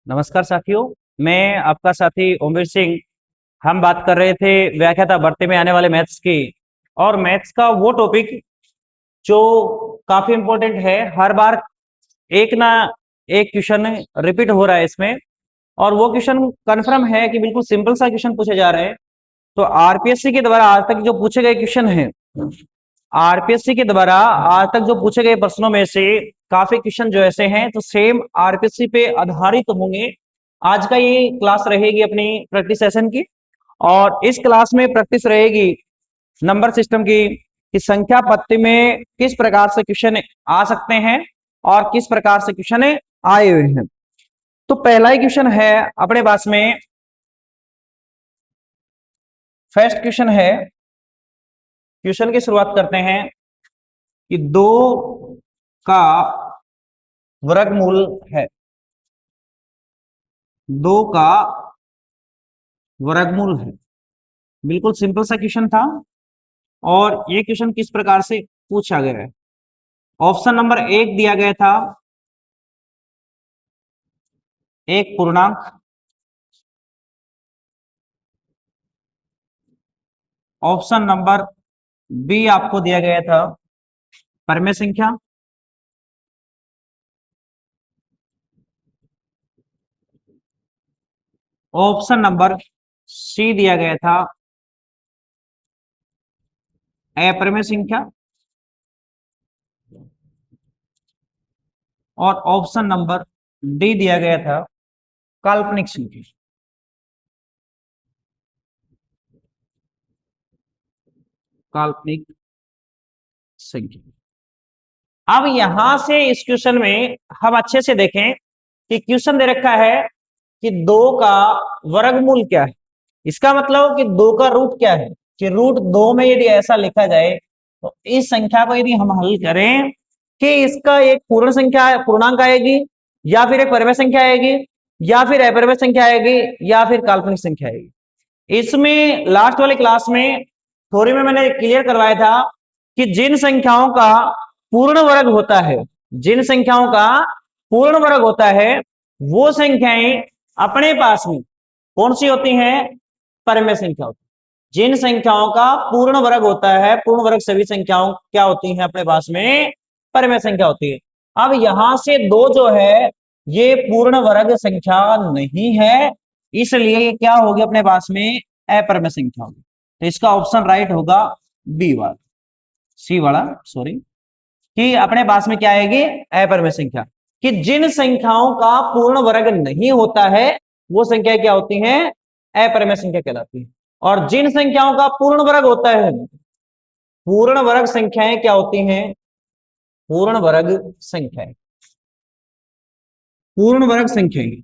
नमस्कार साथियों। मैं आपका साथी ओमवीर सिंह। हम बात कर रहे थे व्याख्याता भर्ती में आने वाले मैथ्स की। और मैथ्स का वो टॉपिक जो काफी इंपॉर्टेंट है। हर बार एक ना एक क्वेश्चन रिपीट हो रहा है इसमें। और वो क्वेश्चन कंफर्म है कि बिल्कुल सिंपल सा क्वेश्चन पूछे जा रहे हैं। तो आरपीएससी के द्वारा आज तक जो पूछे गए क्वेश्चन हैं, आरपीएससी के द्वारा आज तक जो पूछे गए प्रश्नों में से काफी क्वेश्चन जो ऐसे हैं तो सेम आरपीएससी पे आधारित होंगे। आज का ये क्लास रहेगी अपनी प्रैक्टिस सेशन की। और इस क्लास में प्रैक्टिस रहेगी नंबर सिस्टम की, कि संख्या पत्ती में किस प्रकार से क्वेश्चन आ सकते हैं और किस प्रकार से क्वेश्चन आए हुए हैं। तो पहला ही क्वेश्चन है अपने पास में। फर्स्ट क्वेश्चन है, क्वेश्चन की शुरुआत करते हैं कि दो का वर्गमूल है। दो का वर्गमूल है। बिल्कुल सिंपल सा क्वेश्चन था। और ये क्वेश्चन किस प्रकार से पूछा गया है। ऑप्शन नंबर एक दिया गया था एक पूर्णांक। ऑप्शन नंबर बी आपको दिया गया था परमेय संख्या। ऑप्शन नंबर सी दिया गया था अपरमेय संख्या। और ऑप्शन नंबर डी दिया गया था काल्पनिक संख्या। काल्पनिक संख्या। अब यहां से इस क्वेश्चन में हम अच्छे से देखें कि क्वेश्चन दे रखा है कि दो का वर्गमूल क्या है। इसका मतलब कि दो का रूट क्या है। कि रूट दो में यदि ऐसा लिखा जाए तो इस संख्या को यदि हम हल करें कि इसका एक पूर्ण संख्या पूर्णांक आएगी, या फिर एक परिमेय संख्या आएगी, या फिर अपरिमेय संख्या आएगी, या फिर काल्पनिक संख्या आएगी। इसमें लास्ट वाली क्लास में थ्योरी में मैंने क्लियर करवाया था कि जिन संख्याओं का पूर्ण वर्ग होता है, जिन संख्याओं का पूर्ण वर्ग होता है, वो संख्याएं अपने पास में कौन सी होती हैं? परमेय संख्या होती है। जिन संख्याओं का पूर्ण वर्ग होता है, पूर्ण वर्ग सभी संख्याओं क्या होती हैं अपने पास में? परमेय संख्या होती है। अब यहां से दो जो है ये पूर्ण वर्ग संख्या नहीं है, इसलिए ये क्या होगी अपने पास में? अपरमेय संख्या होगी। तो इसका ऑप्शन राइट होगा बी वाला, सी वाला सॉरी, कि अपने पास में क्या आएगी? अपरमेय संख्या। कि जिन संख्याओं का पूर्ण वर्ग नहीं होता है वो संख्या क्या होती है? अपरमेय संख्या कहलाती है। और जिन संख्याओं का पूर्ण वर्ग होता है, पूर्ण वर्ग संख्याएं क्या होती हैं? पूर्ण वर्ग संख्याएं, पूर्ण वर्ग संख्याएं।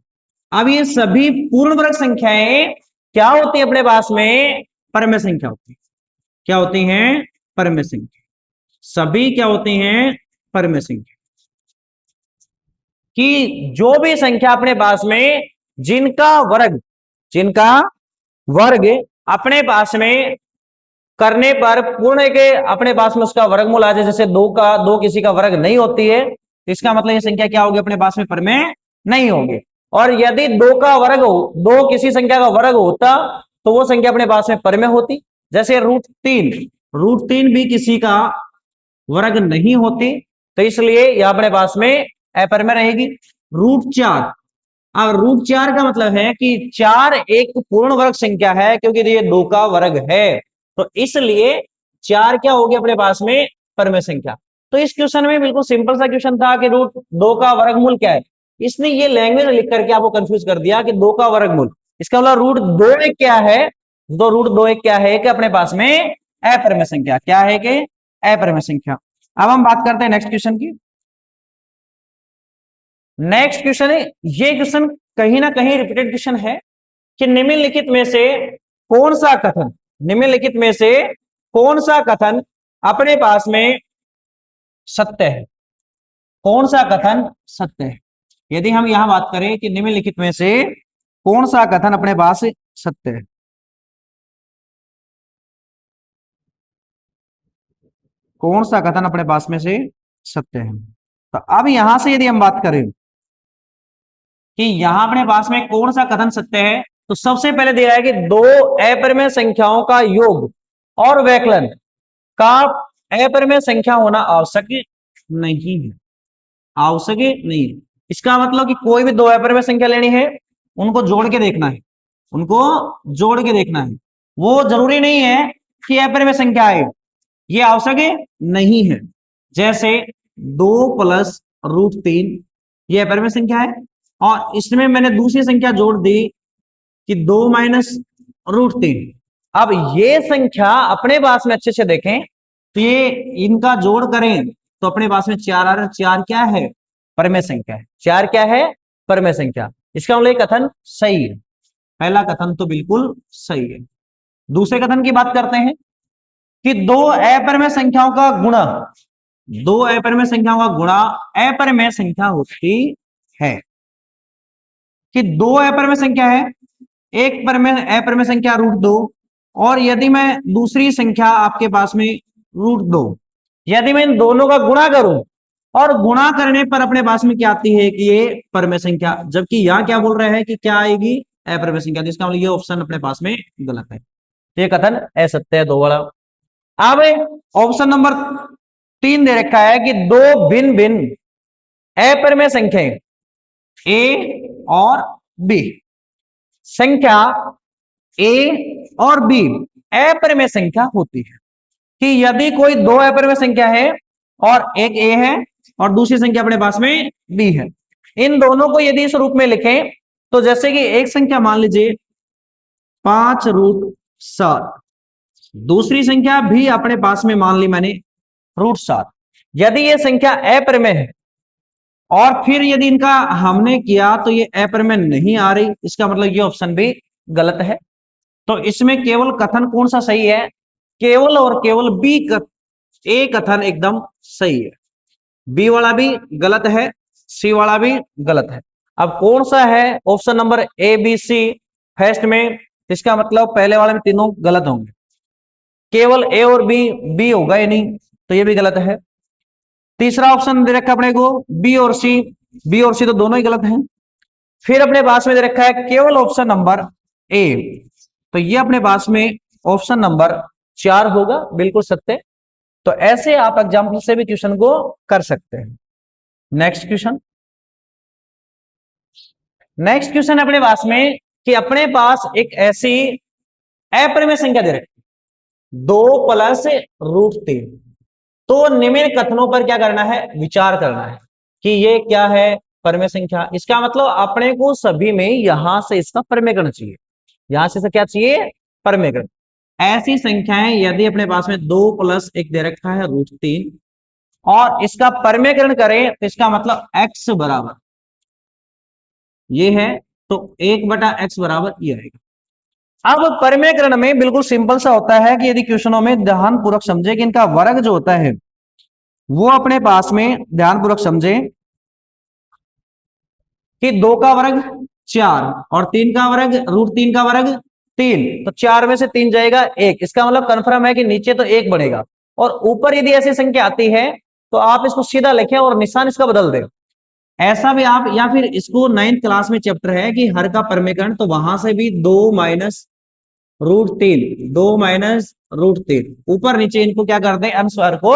अब ये सभी पूर्ण वर्ग संख्याएं क्या होती है अपने पास में? परमेय संख्या होती है। क्या होती हैं? परमेय संख्या। सभी क्या होती हैं? परमेय संख्या। कि जो भी संख्या अपने पास में जिनका वर्ग, जिनका वर्ग अपने पास में करने पर पूर्ण के अपने पास में उसका वर्गमूल आ जाए, जैसे दो किसी का वर्ग नहीं होती है, इसका मतलब ये संख्या क्या होगी अपने पास में? परमेय नहीं होगी। और यदि दो का वर्ग हो, दो किसी संख्या का वर्ग होता तो वो संख्या अपने पास में परमेय होती। जैसे रूट तीन, रूट तीन भी किसी का वर्ग नहीं होती, तो इसलिए यह अपने पास में अपरमेय रहेगी। रूट चार, अब रूट चार का मतलब है कि चार एक पूर्ण वर्ग संख्या है, क्योंकि ये दो का वर्ग है, तो इसलिए चार क्या होगी अपने पास में? परमेय संख्या। तो इस क्वेश्चन में बिल्कुल सिंपल सा क्वेश्चन था कि रूट दो का वर्गमूल क्या है। इसने ये लैंग्वेज लिख करके आपको कंफ्यूज कर दिया कि दो का वर्गमूल, इसका मतलब रूट दो एक क्या है? तो रूट दो एक क्या है कि अपने पास में अपरमेय संख्या। क्या है कि अपरमेय संख्या। अब हम बात करते हैं नेक्स्ट क्वेश्चन की। नेक्स्ट क्वेश्चन है, ये क्वेश्चन कहीं ना कहीं रिपीटेड क्वेश्चन है कि निम्नलिखित में से कौन सा कथन, निम्नलिखित में से कौन सा कथन अपने पास में सत्य है? कौन सा कथन सत्य है? यदि हम यहां बात करें कि निम्नलिखित में से कौन सा कथन अपने पास सत्य है, कौन सा कथन अपने पास में से सत्य है। तो अब यहां से यदि हम बात करें कि यहां अपने पास में कौन सा कथन सत्य है। तो सबसे पहले दे रहा है कि दो अपरिमेय संख्याओं का योग और वैकलन का अपरिमेय संख्या होना आवश्यक नहीं है। आवश्यक नहीं है इसका मतलब कि कोई भी दो अपरिमेय संख्या लेनी है, उनको जोड़ के देखना है, उनको जोड़ के देखना है। वो जरूरी नहीं है कि अपरिमेय संख्या आए, ये आवश्यक नहीं है। जैसे 2 + √3 ये अपरिमेय संख्या है, और इसमें मैंने दूसरी संख्या जोड़ दी कि 2 - √3। अब ये संख्या अपने पास में अच्छे से देखें तो ये इनका जोड़ करें तो अपने पास में 4 आ रहा है। 4 क्या है? परमेय संख्या है। 4 क्या है? परमेय संख्या। इसका मतलब कथन सही है। पहला कथन तो बिल्कुल सही है। दूसरे कथन की बात करते हैं कि दो अपरिमेय संख्याओं का गुणा, दो अपरिमेय संख्याओं का गुणा अपरिमेय संख्या होती है। कि दो अपरिमेय संख्या है, एक परमेय अपरिमेय संख्या √2, और यदि मैं दूसरी संख्या आपके पास में √2, यदि मैं इन दोनों का गुणा करूं और गुणा करने पर अपने पास में क्या आती है कि ये परमेय संख्या, जबकि यहां क्या बोल रहे हैं कि क्या आएगी? अपरिमेय संख्या। इसका मतलब ये ऑप्शन अपने पास में गलत है। ये कथन असत्य है, दो वाला। अब ऑप्शन नंबर 3 दे रखा है कि दो भिन्न भिन्न अपरिमेय संख्याएं ए और बी, संख्या ए और बी अपरिमेय संख्या होती है। कि यदि कोई दो अपरिमेय संख्या है और एक ए है और दूसरी संख्या अपने पास में बी है, इन दोनों को यदि इस रूप में लिखें तो जैसे कि एक संख्या मान लीजिए 5√7, दूसरी संख्या भी अपने पास में मान ली मैंने √7। यदि ये संख्या अपरिमेय है और फिर यदि इनका हमने किया तो ये अपरिमेय नहीं आ रही, इसका मतलब ये ऑप्शन भी गलत है। तो इसमें केवल कथन कौन सा सही है? केवल और केवल बी ए कथन एकदम सही है। बी वाला भी गलत है, सी वाला भी गलत है। अब कौन सा है? Option number A B C first में, इसका मतलब पहले वाले में तीनों गलत होंगे। केवल ए और बी, बी होगा ही नहीं, तो ये भी गलत है। तीसरा ऑप्शन दे रखा अपने को बी और सी, बी और सी तो दोनों ही गलत हैं। फिर अपने पास में दे रखा है केवल ऑप्शन नंबर ए, तो ये अपने पास में ऑप्शन नंबर 4 होगा, बिल्कुल सत्य। तो ऐसे आप एग्जाम्पल से भी क्वेश्चन को कर सकते हैं। नेक्स्ट क्वेश्चन, नेक्स्ट क्वेश्चन अपने पास में कि अपने पास एक ऐसी अपरिमेय संख्या दे रखी 2 + √3, तो निम्न कथनों पर क्या करना है? विचार करना है कि ये क्या है? परमेय संख्या। इसका मतलब अपने को सभी में यहां से इसका परमेयकरण चाहिए, यहां से क्या चाहिए? परमेयकरण। ऐसी संख्याएं यदि अपने पास में 2 + 1 दे रखा है √3 और इसका परमेयकरण करें तो इसका मतलब x बराबर ये है, तो 1/x बराबर ये आएगा। अब परमेयकरण में बिल्कुल सिंपल सा होता है कि यदि क्वेश्चनों में ध्यानपूर्वक समझे कि इनका वर्ग जो होता है वो अपने पास में ध्यानपूर्वक समझे कि 2 का वर्ग 4 और 3 का वर्ग √3 का वर्ग 3, तो 4 में से 3 जाएगा 1। इसका मतलब कंफर्म है कि नीचे तो 1 बढ़ेगा, और ऊपर यदि ऐसी संख्या आती है तो आप इसको सीधा लिखें और निशान इसका बदल दें। ऐसा भी आप, या फिर इसको 9th क्लास में चैप्टर है कि हर का परमेयकरण, तो वहां से भी 2 - √3, 2 - √3, ऊपर नीचे इनको क्या कर दें? अनुस्वार को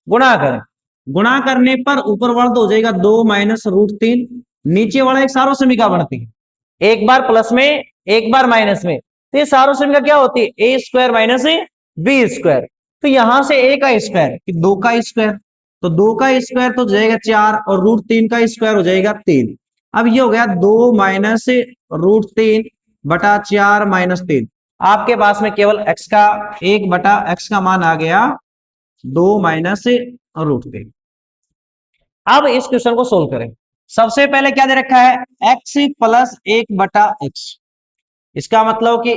गुणा करें। गुणा करने पर ऊपर वाला तो हो जाएगा 2 - √3, नीचे वाला एक सार्वसमिका बनती है, एक बार प्लस में एक बार माइनस में, तो ये सार्वसमिका क्या होती है? a² - b²। तो यहां से a का स्क्वायर कि 2 का स्क्वायर, तो 2 का स्क्वायर तो जाएगा 4 और √3 का स्क्वायर हो जाएगा 3। अब ये हो गया 2 - √3/4 - 3। आपके पास में केवल x का 1/x का मान आ गया 2 - √3। अब इस क्वेश्चन को सोल्व करें। सबसे पहले क्या दे रखा है? x + 1/x, इसका मतलब कि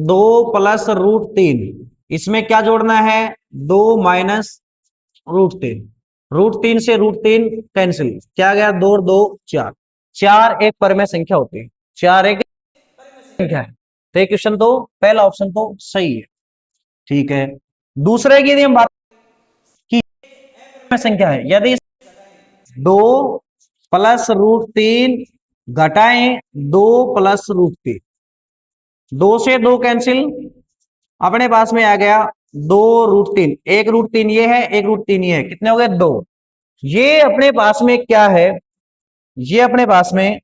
2 + √3, इसमें क्या जोड़ना है? 2 - √3, √3 से √3 कैंसिल, क्या गया? 2 और 2 4, 4 एक परमेय संख्या होती है, 4 एक संख्या है। तो ये क्वेश्चन तो पहला ऑप्शन तो सही है, ठीक है। दूसरे की यदि हम बात की संख्या है, यदि 2 + √3 घटाएं 2 + √3, 2 से 2 कैंसिल, अपने पास में आ गया 2√3, 1√3 ये है, 1√3 ये है, कितने हो गए 2। ये अपने पास में क्या है, ये अपने पास में,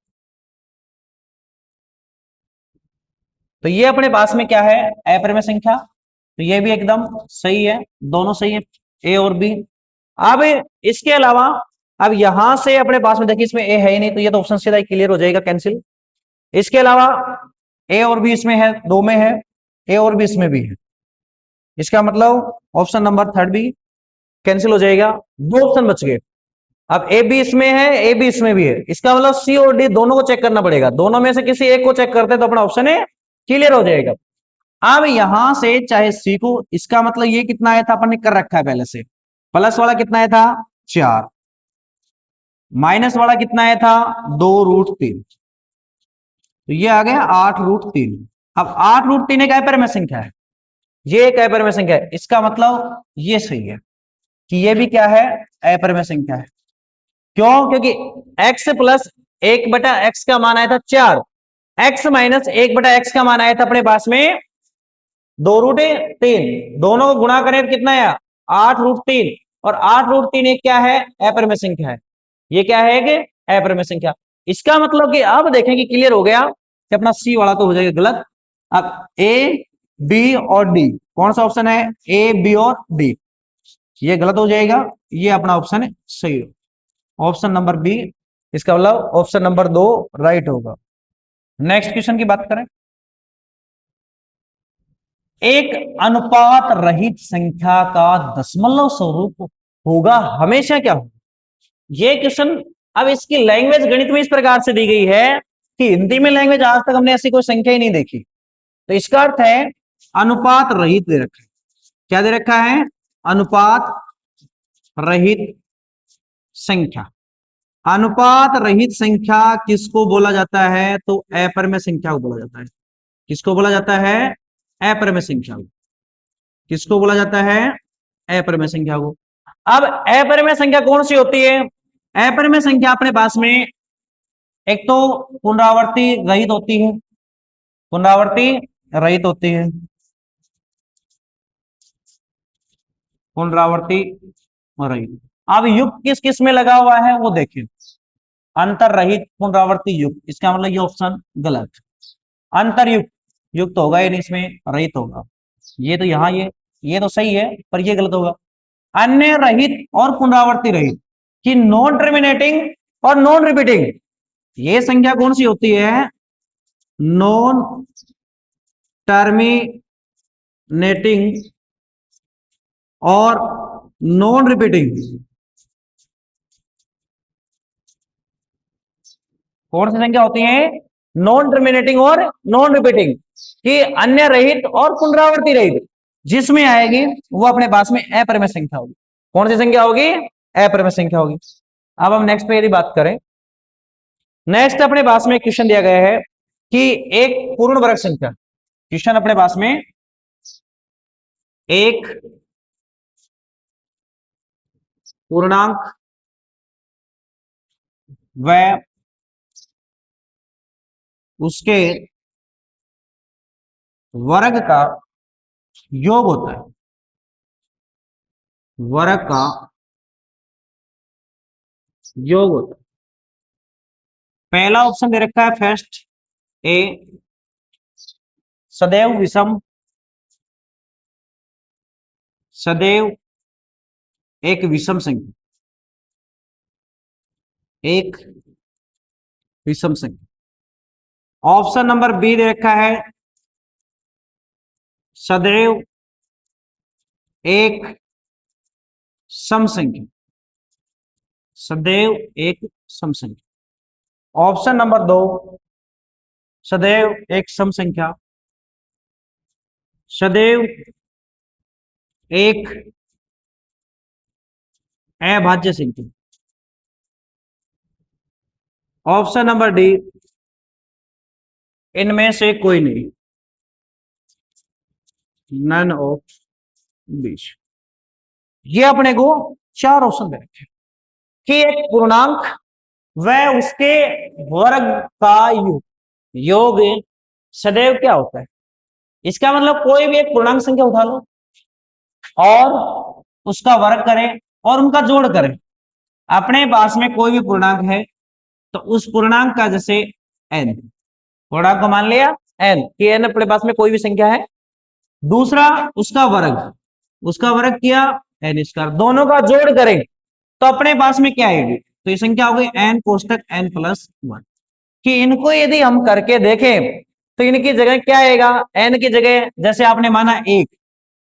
तो ये अपने पास में क्या है, अपरिमेय संख्या, तो ये भी एकदम सही है, दोनों सही है, ए और बी। अब इसके अलावा अब यहां से अपने पास में देखिए, इसमें ए है ही नहीं, तो ये तो ऑप्शन सीधा क्लियर हो जाएगा, कैंसिल। इसके अलावा ए और बी इसमें है, दो में है, ए और बी इसमें भी है, इसका मतलब ऑप्शन नंबर थर्ड भी कैंसिल हो जाएगा, दो ऑप्शन बच गए। अब ए बी इसमें है, ए बी इसमें भी है, इसका मतलब सी और डी दोनों को चेक करना पड़ेगा, दोनों में से किसी एक को चेक करते तो अपना ऑप्शन है क्लियर हो जाएगा। अब यहां से चाहे सी को, इसका मतलब ये कितना आया था अपन ने कर रखा है पहले से, प्लस वाला कितना आया था 4, माइनस वाला कितना आया था 2√3, तो ये आ गया 8√3। अब 8√3 एक अपरिमेय संख्या है, ये एक अपरिमेय संख्या है, इसका मतलब ये सही है कि ये भी क्या है, अपरिमेय संख्या है। क्यों, क्योंकि x प्लस 1/x का मान आया था 4, x माइनस 1/x का मान आया था अपने पास में 2√3, दोनों को गुणा करें तो कितना आया 8√3, और 8√3 एक क्या है, अपरिमेय संख्या है, ये क्या है कि अपरिमेय संख्या। इसका मतलब कि अब देखें कि क्लियर हो गया कि अपना सी वाला तो हो जाएगा गलत। अब ए बी और डी, कौन सा ऑप्शन है, ए बी और डी, ये गलत हो जाएगा, ये अपना ऑप्शन है सही हो, ऑप्शन नंबर बी, इसका मतलब ऑप्शन नंबर 2 राइट होगा। नेक्स्ट क्वेश्चन की बात करें, एक अनुपात रहित संख्या का दशमलव स्वरूप होगा हमेशा क्या होगा, ये क्वेश्चन। अब इसकी लैंग्वेज गणित में इस प्रकार से दी गई है कि हिंदी में लैंग्वेज आज तक हमने ऐसी कोई संख्या ही नहीं देखी, तो इसका अर्थ है अनुपात रहित दे रखा है, क्या दे रखा है, अनुपात रहित संख्या। अनुपात रहित संख्या किसको बोला जाता है, तो अपरिमेय संख्या को बोला जाता है, किसको बोला जाता है, अपरिमेय संख्या को, किसको बोला जाता है, अपरिमेय संख्या को। अब अपरिमेय संख्या कौन सी होती है, अपरिमेय संख्या अपने पास में एक तो पुनरावृत्ति रहित होती है, पुनरावृत्ति रहित होती है, पुनरावृत्ति रहित। अब युक्त किस किस में लगा हुआ है वो देखिए, अंतर रहित पुनरावृत्ति युक्त, इसका मतलब ये ऑप्शन गलत, अंतर युक्त, युक्त होगा ही नहीं इसमें, रहित होगा, ये तो यहाँ ये तो सही है पर ये गलत होगा। अन्य रहित और पुनरावृत्ति रहित कि नॉन टर्मिनेटिंग और नॉन रिपीटिंग, ये संख्या कौन सी होती है, नॉन टर्मिनेटिंग और नॉन रिपीटिंग, कौन सी संख्या होती है, नॉन टर्मिनेटिंग और नॉन रिपीटिंग, कि अन्य रहित और पुनरावृत्ति रहित, जिसमें आएगी वो अपने पास में अपरिमेय संख्या होगी, कौन सी संख्या होगी, अपरिमेय संख्या होगी। अब हम नेक्स्ट पे यदि बात करें, नेक्स्ट अपने पास में क्वेश्चन दिया गया है कि एक पूर्ण वर्ग संख्या, क्वेश्चन अपने पास में एक पूर्णांक व उसके वर्ग का योग होता है, वर्ग का योग होता है। पहला ऑप्शन दे रखा है फर्स्ट ए, सदैव विषम, सदैव एक विषम संख्या, एक विषम संख्या। ऑप्शन नंबर बी दे रखा है सदैव एक सम संख्या, सदैव एक सम संख्या। ऑप्शन नंबर 2 सदैव एक सम संख्या, सदैव एक अभाज्य संख्या। ऑप्शन नंबर डी इनमें से कोई नहीं, नन ऑफ बीच। ये अपने को चार ऑप्शन दे रखे कि एक पूर्णांक वह उसके वर्ग का योग सदैव क्या होता है। इसका मतलब कोई भी एक पूर्णांक संख्या उठा लो और उसका वर्ग करें और उनका जोड़ करें। अपने पास में कोई भी पूर्णांक है तो उस पूर्णांक का जैसे एन, पूर्णांक को मान लिया एन कि एन अपने पास में कोई भी संख्या है, दूसरा उसका वर्ग किया एन स्क्वायर, दोनों का जोड़ करें तो अपने पास में क्या आएगी, तो ये संख्या हो गई एन कोष्टक एन प्लस वन। कि इनको यदि हम करके देखें तो इनकी जगह क्या आएगा, एन की जगह जैसे आपने माना एक,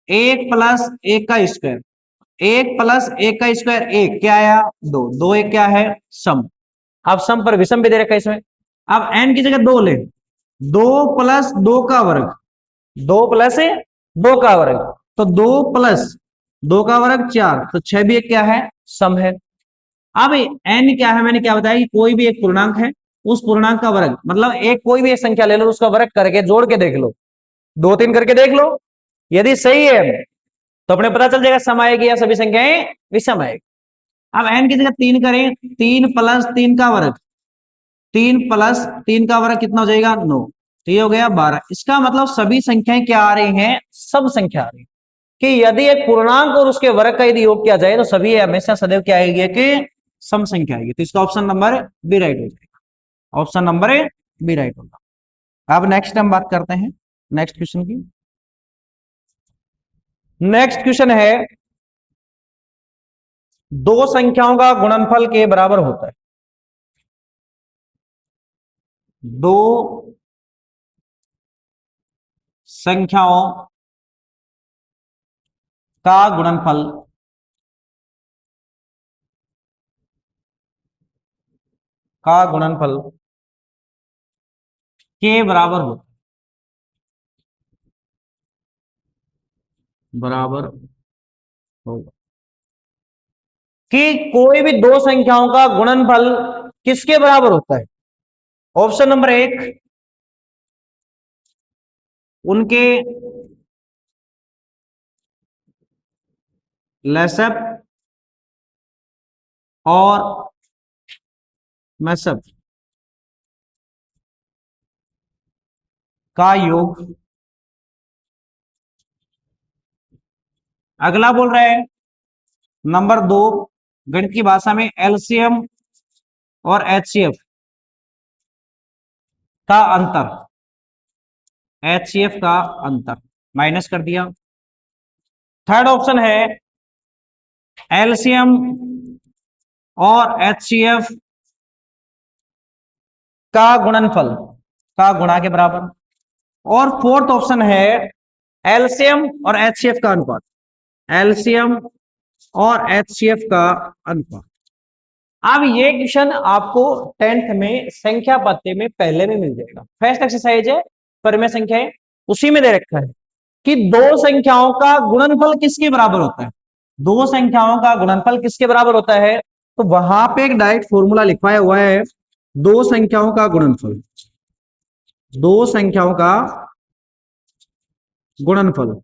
एक प्लस एक का स्क्वायर, एक प्लस एक का स्क्वायर एक क्या आया दो, दो एक क्या है सम। अब सम पर विषम भी दे रखा है इसमें। अब एन की जगह दो ले, दो प्लस दो का वर्ग, दो प्लस दो का वर्ग, तो दो प्लस दो का वर्ग चार, तो छह भी एक क्या है सम है। अब एन क्या है, मैंने क्या बताया कि कोई भी एक पूर्णांक है उस पूर्णांक का वर्ग, मतलब एक कोई भी एक संख्या ले लो उसका वर्ग करके जोड़ के देख लो, दो तीन करके देख लो, यदि सही है तो अपने पता चल जाएगा सम आएगी या सभी संख्याएं विषम आएगी। अब एन की जगह तीन करें, तीन प्लस तीन का वर्ग, तीन प्लस तीन का वर्ग कितना हो जाएगा नौ, तो ये हो गया 12। इसका मतलब सभी संख्याएं क्या आ रही हैं, सब संख्या आ रही है कि यदि एक पूर्णांक और उसके वर्ग का यदि योग किया जाए तो सभी हमेशा सदैव क्या आएगी कि सम संख्या आएगी। तो इसका ऑप्शन नंबर बी राइट हो जाएगा, ऑप्शन नंबर बी राइट होगा। अब नेक्स्ट हम बात करते हैं नेक्स्ट क्वेश्चन की। नेक्स्ट क्वेश्चन है दो संख्याओं का गुणनफल के बराबर होता है। दो संख्याओं का गुणनफल का गुणनफल के बराबर होता है, बराबर होगा। कि कोई भी दो संख्याओं का गुणनफल किसके बराबर होता है। ऑप्शन नंबर एक, उनके लसअप और मसअप का योग। अगला बोल रहे हैं नंबर दो, गणित की भाषा में एलसीएम और एचसीएफ का अंतर, एचसीएफ का अंतर माइनस कर दिया। थर्ड ऑप्शन है एलसीएम और एचसीएफ का गुणनफल का गुणा के बराबर। और फोर्थ ऑप्शन है एलसीएम और एचसीएफ का अनुपात, एलसीएम और एचसीएफ का अनुपात। अब ये क्वेश्चन आपको 10th में संख्या पत्ते में पहले में मिल जाएगा, फर्स्ट एक्सरसाइज है परिमेय संख्या है, उसी में दे रखा है कि दो संख्याओं का गुणनफल किसके बराबर होता है। दो संख्याओं का गुणनफल किसके बराबर होता है, तो वहां पे एक डायरेक्ट फॉर्मूला लिखवाया हुआ है, दो संख्याओं का गुणनफल, दो संख्याओं का गुणनफल,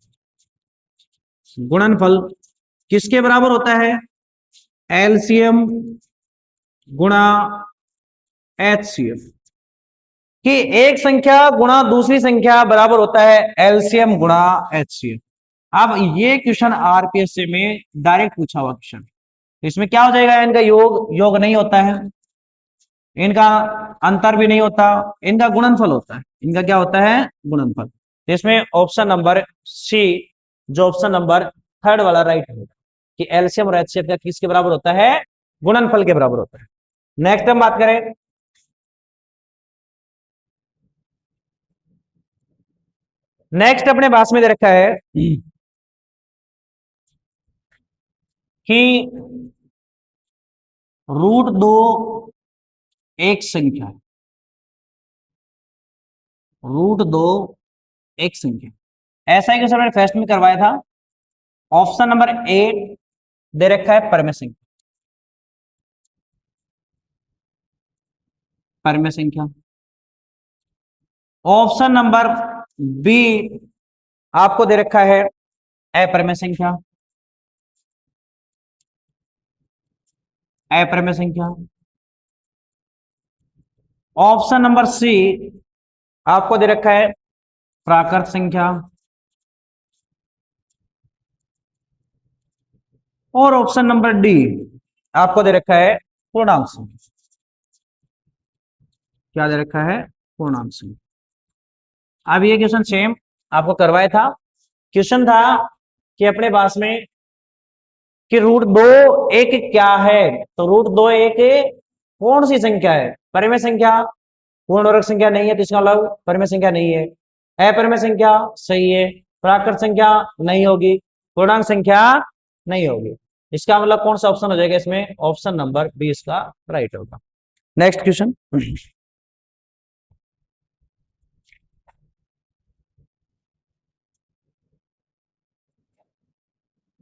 गुणनफल किसके बराबर होता है, एलसीएम गुणा एचसीएफ। कि एक संख्या गुणा दूसरी संख्या बराबर होता है एलसीएम गुणा एचसीएफ। अब ये क्वेश्चन आरपीएससी में डायरेक्ट पूछा हुआ क्वेश्चन, इसमें क्या हो जाएगा, इनका योग योग नहीं होता है, इनका अंतर भी नहीं होता, इनका गुणनफल होता है, इनका क्या होता है गुणनफल। तो इसमें ऑप्शन नंबर सी, जो ऑप्शन नंबर थर्ड वाला राइट है कि एलसीएम और एचसीएफ का किसके बराबर होता है, गुणनफल के बराबर होता है। नेक्स्ट हम बात करें नेक्स्ट अपने पास में दे रखा है कि रूट दो एक संख्या है, रूट दो एक संख्या, ऐसा ही क्वेश्चन मैंने फर्स्ट में करवाया था। ऑप्शन नंबर ए दे रखा है परमेय संख्या, परमेय संख्या। ऑप्शन नंबर बी आपको दे रखा है अपरमेय संख्या, अपरमेय संख्या। ऑप्शन नंबर सी आपको दे रखा है प्राकृत संख्या, और ऑप्शन नंबर डी आपको दे रखा है पूर्णांक संख्या। क्या दे रखा है? पूर्णांक संख्या। अब ये क्वेश्चन सेम आपको करवाया था। क्वेश्चन था कि अपने पास में कि रूट दो एक क्या है, तो रूट दो एक कौन सी संख्या है? परिमेय संख्या, पूर्ण वर्ग संख्या नहीं है तो इसका मतलब परिमेय संख्या नहीं है। अपरिमेय संख्या सही है, प्राकृत संख्या नहीं होगी, पूर्णांक संख्या नहीं होगी। इसका मतलब कौन सा ऑप्शन हो जाएगा इसमें? ऑप्शन नंबर बी इसका राइट होगा। Next question.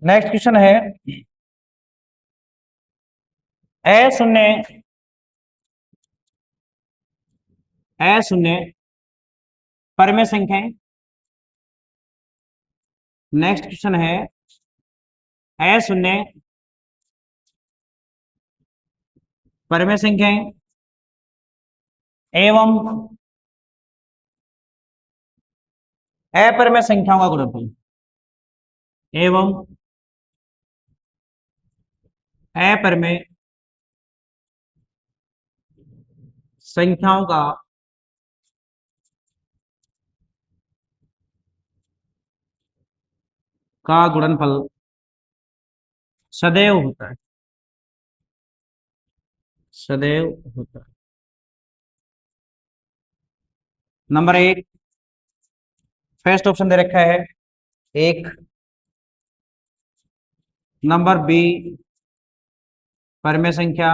नेक्स्ट क्वेश्चन है शून्य परिमेय संख्याएं। नेक्स्ट क्वेश्चन है शून्य परिमेय संख्याएं एवं अपरिमेय संख्याओं का गुणनफल, एवं अपरिमेय संख्याओं का गुणनफल सदैव होता है, सदैव होता है। नंबर एक फर्स्ट ऑप्शन दे रखा है एक, नंबर बी परिमेय संख्या,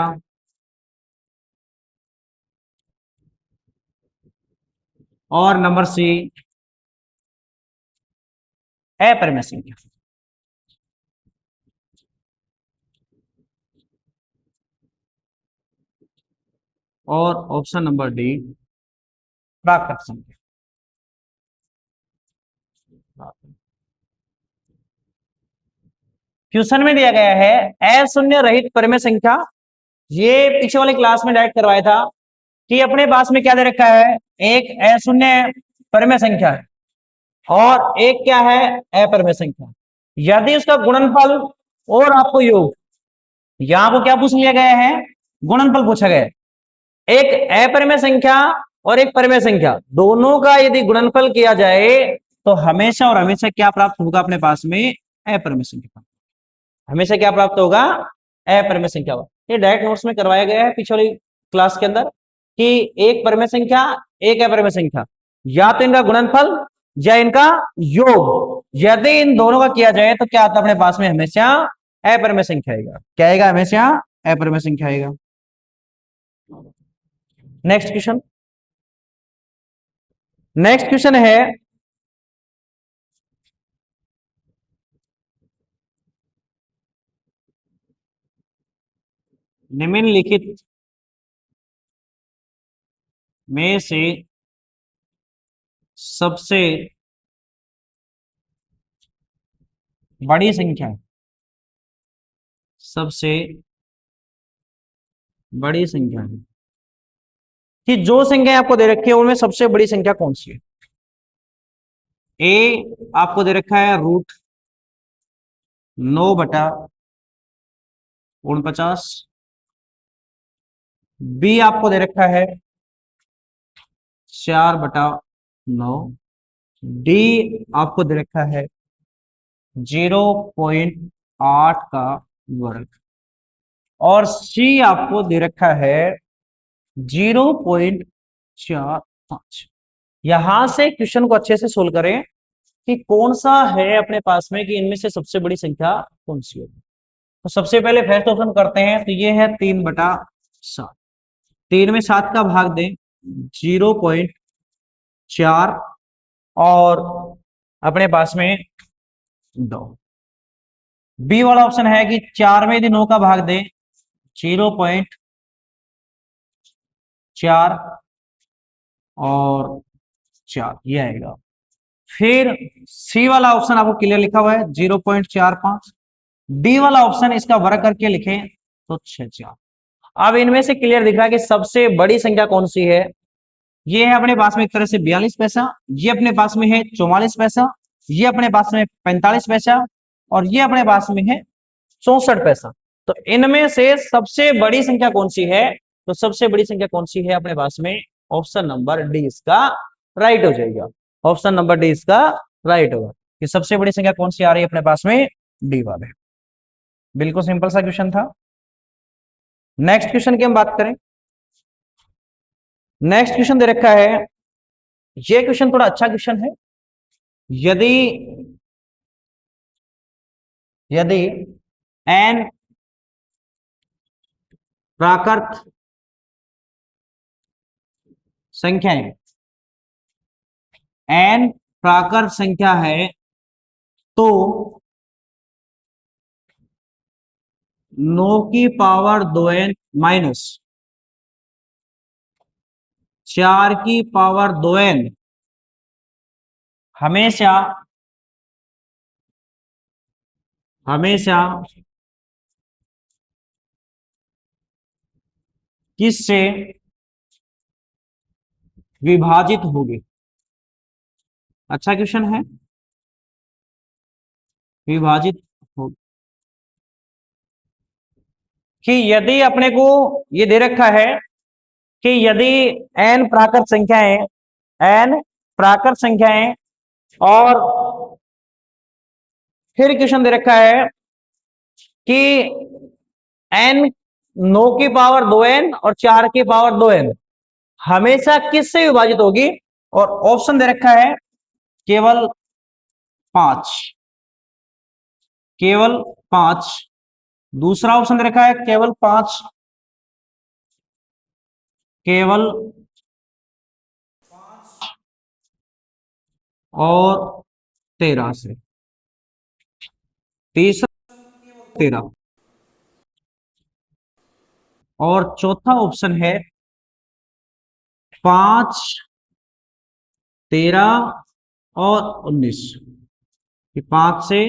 और नंबर सी अपरिमेय संख्या। और ऑप्शन नंबर डी प्राकृत संख्या। क्वेश्चन में दिया गया है अशून्य रहित परिमेय संख्या। ये पीछे वाली क्लास में डायरेक्ट करवाया था कि अपने पास में क्या दे रखा है, एक अशून्य परिमेय संख्या है और एक क्या है, अपरिमेय संख्या। यदि उसका गुणनफल और आपको योग, यहां को क्या पूछ लिया गया है? गुणनफल पूछा गया है। एक अपरिमेय संख्या और एक परिमेय संख्या, दोनों का यदि गुणनफल किया जाए तो हमेशा और हमेशा क्या प्राप्त होगा अपने पास में? अपरिमेय संख्या। हमेशा क्या प्राप्त होगा? अपरिमेय संख्या। ये डायरेक्ट नोट्स में करवाया गया है पीछे वाली क्लास के अंदर कि एक परिमेय संख्या एक अपरिमेय संख्या, या तो इनका गुणनफल या इनका योग, यदि इन दोनों का किया जाए तो क्या आता है अपने पास में? हमेशा अपरिमेय संख्या आएगा। क्या आएगा? हमेशा अपरिमेय संख्या आएगा। Next question. नेक्स्ट क्वेश्चन है निम्नलिखित में से सबसे बड़ी संख्या, सबसे बड़ी संख्या है कि जो संख्या आपको दे रखी है उनमें सबसे बड़ी संख्या कौन सी है? ए आपको दे रखा है रूट 9/49। बी आपको दे रखा है 4/9। डी आपको दे रखा है 0.8 का वर्ग, और सी आपको दे रखा है 0.45। यहां से क्वेश्चन को अच्छे से सोल्व करें कि कौन सा है अपने पास में, कि इनमें से सबसे बड़ी संख्या कौन सी होगी। तो सबसे पहले फर्स्ट ऑप्शन करते हैं, तो ये है 3/7। 3 में 7 का भाग दें 0.4, और अपने पास में 2। बी वाला ऑप्शन है कि 4 में यदि 9 का भाग दें 0.4 और 4, ये आएगा। फिर सी वाला ऑप्शन आपको क्लियर लिखा हुआ है 0.45। डी वाला ऑप्शन इसका वर्ग करके लिखें तो 6/4। अब इनमें से क्लियर दिख रहा है कि सबसे बड़ी संख्या कौन सी है। ये है अपने पास में एक तरह से 42 पैसा, ये अपने पास में है 44 पैसा, ये अपने पास में 45 पैसा, और ये अपने पास में है 64 पैसा। तो इनमें से सबसे बड़ी संख्या कौन सी है? तो सबसे बड़ी संख्या कौन सी है अपने पास में? ऑप्शन नंबर डी इसका राइट हो जाएगा। ऑप्शन नंबर डी इसका राइट होगा कि सबसे बड़ी संख्या कौन सी आ रही है अपने पास में? डी वाले। बिल्कुल सिंपल सा क्वेश्चन था। नेक्स्ट क्वेश्चन की हम बात करें। नेक्स्ट क्वेश्चन दे रखा है, ये क्वेश्चन थोड़ा अच्छा क्वेश्चन है। यदि यदि n प्राकृत संख्याएं, n प्राकृत संख्या है, तो 9 की पावर 2n माइनस 4 की पावर 2n हमेशा हमेशा किससे विभाजित होगी? अच्छा क्वेश्चन है। विभाजित होगी कि यदि अपने को ये दे रखा है कि यदि n प्राकृत संख्याएं, n प्राकृत संख्याएं, और फिर क्वेश्चन दे रखा है कि n 9 की पावर 2n और 4 की पावर 2n हमेशा किससे विभाजित होगी? और ऑप्शन दे रखा है केवल 5, केवल 5। दूसरा ऑप्शन दे रखा है केवल 5, केवल 5 और 13 से। तीसरा 13, और चौथा ऑप्शन है 5, 13 और 19। 5 से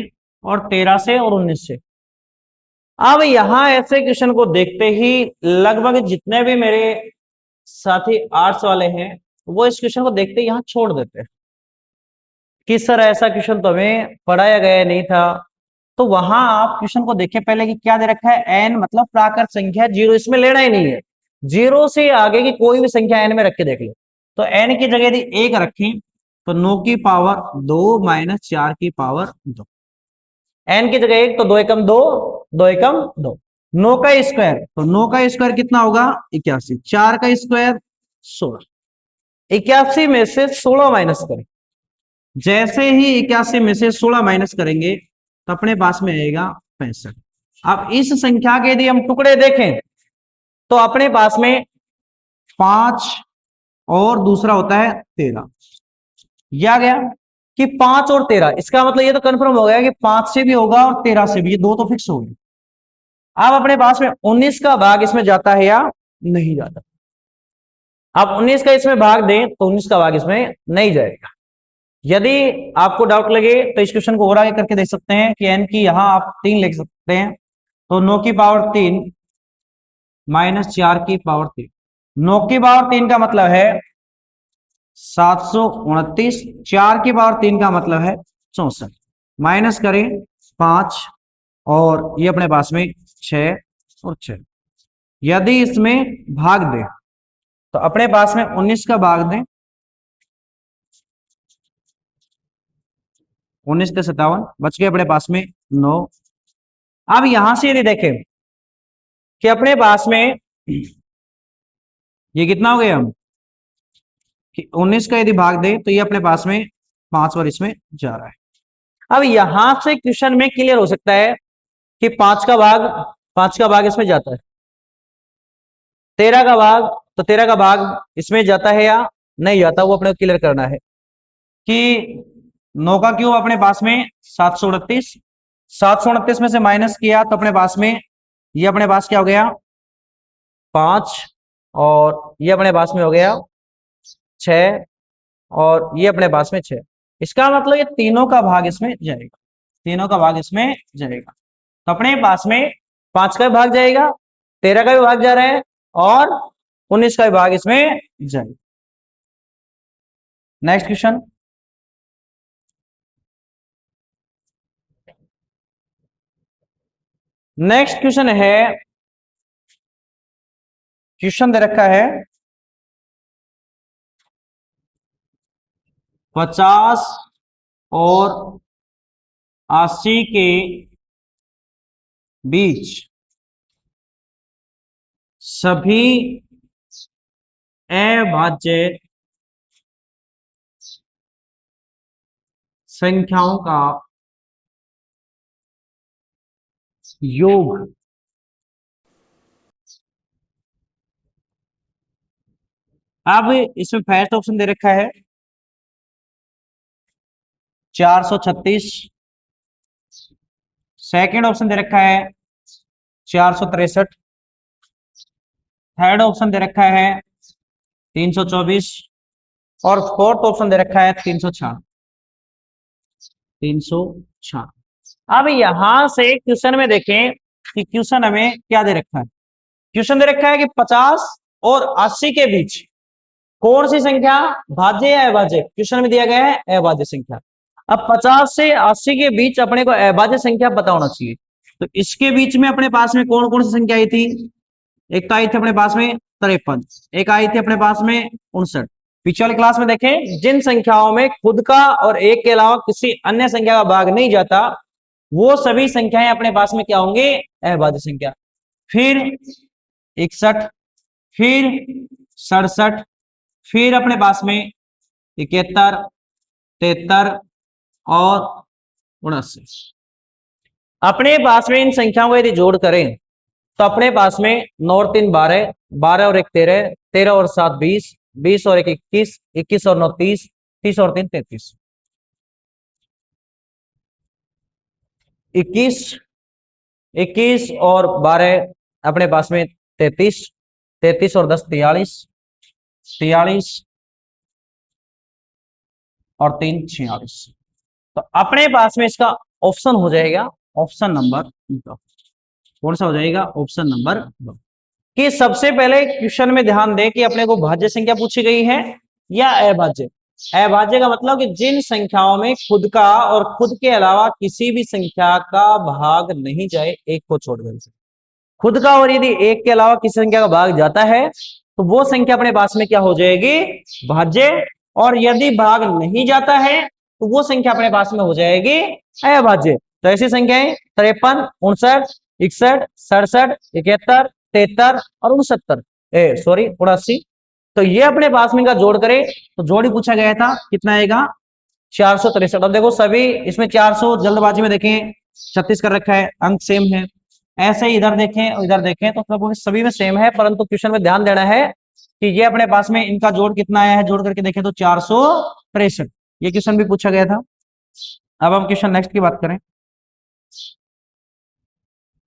और 13 से और 19 से। अब यहां ऐसे क्वेश्चन को देखते ही लगभग जितने भी मेरे साथी आर्ट्स वाले हैं वो इस क्वेश्चन को देखते ही यहां छोड़ देते हैं कि सर ऐसा क्वेश्चन तो हमें पढ़ाया गया नहीं था। तो वहां आप क्वेश्चन को देखें पहले कि क्या दे रखा है, n मतलब प्राकृत संख्या, जीरो इसमें लेना ही नहीं है। जीरो से आगे की कोई भी संख्या n में रख के देख लो। तो n की जगह यदि 1 रखें तो 9 की पावर 2 माइनस 4 की पावर 2। n की जगह 1 तो 2 एकम 2, 2 एकम 2। 9 का स्क्वायर, तो 9 का स्क्वायर कितना होगा? 81। 4 का स्क्वायर 16। 81 में से 16 माइनस करें। जैसे ही 81 में से 16 माइनस करेंगे तो अपने पास में आएगा 65। अब इस संख्या के यदि हम टुकड़े देखें तो अपने पास में 5 और दूसरा होता है 13। यह आ गया कि 5 और 13, इसका मतलब ये तो कंफर्म हो गया कि 5 से भी होगा और 13 से भी, ये दो तो फिक्स हो गए। अब अपने पास में 19 का भाग इसमें जाता है या नहीं जाता? आप 19 का इसमें भाग दें तो 19 का भाग इसमें नहीं जाएगा। यदि आपको डाउट लगे तो इस क्वेश्चन को और आगे करके देख सकते हैं कि n की यहां आप 3 लिख सकते हैं, तो 9 की पावर 3 माइनस 4 की पावर 3। 9 की पावर 3 का मतलब है 729, 4 की पावर 3 का मतलब है 64। माइनस करें 5 और ये अपने पास में 6 और 6। यदि इसमें भाग दें तो अपने पास में 19 का भाग दें, 19 के 57 बच गए अपने पास में 9। अब यहां से यदि देखें कि अपने पास में ये कितना हो गया कि 19 का यदि भाग दें तो ये अपने पास में 5 बार इसमें जा रहा है। अब यहां से क्वेश्चन में क्लियर हो सकता है कि 5 का भाग इसमें जाता है, 13 का भाग, तो 13 का भाग इसमें जाता है या नहीं जाता, वो अपने को क्लियर करना है कि 9 का क्यूब अपने पास में 729, 729 में से माइनस किया तो अपने पास में ये अपने पास क्या हो गया 5, और ये अपने पास में हो गया 6, और ये अपने पास में 6। इसका मतलब ये तीनों का भाग इसमें जाएगा, तीनों का भाग इसमें जाएगा। तो अपने पास में 5 का भाग जाएगा, 13 का भी भाग जा रहा है और 19 का भी भाग इसमें जाए। Next question. नेक्स्ट क्वेश्चन है, क्वेश्चन दे रखा है 50 और 80 के बीच सभी अभाज्य संख्याओं का योग। अब इसमें फर्स्ट ऑप्शन दे रखा है 436, सेकंड ऑप्शन दे रखा है 463, थर्ड ऑप्शन दे रखा है 324 और फोर्थ ऑप्शन दे रखा है 306। अब यहां से क्वेश्चन में देखें कि क्वेश्चन हमें क्या दे रखा है। क्वेश्चन दे रखा है कि 50 और 80 के बीच कौन सी संख्या भाज्य या अभाज्य, क्वेश्चन में दिया गया है अभाज्य संख्या। अब 50 से 80 के बीच अपने को अभाज्य संख्या पता होना चाहिए। तो इसके बीच में अपने पास में कौन कौन सी संख्या आई थी। एक तो आई थी अपने पास में 53, एक आई थी अपने पास में 59। पिछले वाली क्लास में देखें जिन संख्याओं में खुद का और एक के अलावा किसी अन्य संख्या का भाग नहीं जाता वो सभी संख्याएं अपने पास में क्या होंगे, अभाज्य संख्या। फिर 61, फिर 67, फिर अपने पास में 71, 73 और 79। अपने पास में इन संख्याओं को यदि जोड़ करें तो अपने पास में 9 और 3 12, 12 और 1 13, 13 और 7 20, 20 और 1 21, 21 और 9 30, 30 और 3 33, 21, 21 और 12 अपने पास में 33, 33 और 10 43, 43 और 3 46। तो अपने पास में इसका ऑप्शन हो जाएगा ऑप्शन नंबर दो। कौन सा हो जाएगा, ऑप्शन नंबर दो। कि सबसे पहले क्वेश्चन में ध्यान दें कि अपने को भाज्य संख्या पूछी गई है या अभाज्य। अभाज्य का मतलब कि जिन संख्याओं में खुद का और खुद के अलावा किसी भी संख्या का भाग नहीं जाए, एक को छोड़कर। खुद का और यदि एक के अलावा किसी संख्या का भाग जाता है तो वो संख्या अपने पास में क्या हो जाएगी, भाज्य। और यदि भाग नहीं जाता है तो वो संख्या अपने पास में हो जाएगी अभाज्य। तो ऐसी संख्याएं 53, 59, 61, 67, 71, 73 और 69, सॉरी 79। तो ये अपने पास में का जोड़ करे तो जोड़ ही पूछा गया था, कितना आएगा 463। अब देखो सभी इसमें 400 जल्दबाजी में देखें 36 कर रखा है, अंक सेम है। ऐसे ही इधर देखें और इधर देखें तो सब सभी में सेम है, परंतु क्वेश्चन में ध्यान देना है कि ये अपने पास में इनका जोड़ कितना आया है, जोड़ करके देखें तो 463। ये क्वेश्चन भी पूछा गया था। अब हम क्वेश्चन नेक्स्ट की बात करें।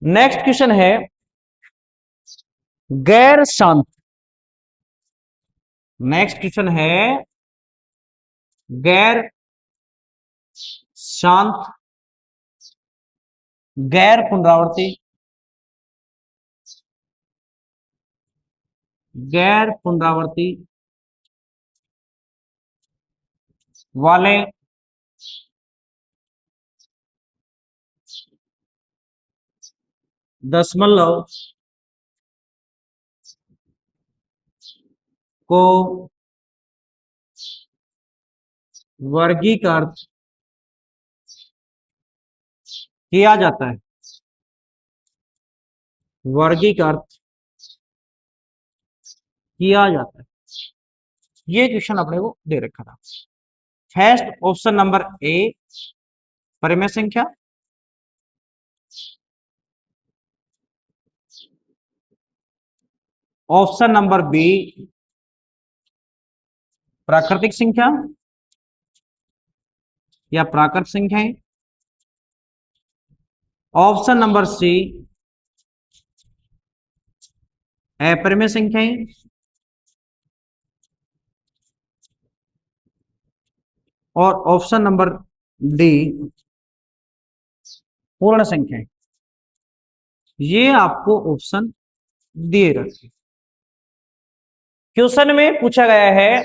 नेक्स्ट क्वेश्चन है गैर शांत। नेक्स्ट क्वेश्चन है गैर शांत, गैर पुनरावर्ती, गैर पुनरावर्ती वाले दशमलव को वर्गीकृत किया जाता है, वर्गीकृत किया जाता है। ये क्वेश्चन अपने को दे रखा था। फर्स्ट ऑप्शन नंबर ए परिमेय संख्या, ऑप्शन नंबर बी प्राकृतिक संख्या या प्राकृत संख्याएं, ऑप्शन नंबर सी अपरिमेय संख्याएं और ऑप्शन नंबर डी पूर्ण संख्याएं। ये आपको ऑप्शन दिए रहते हैं। क्वेश्चन में पूछा गया है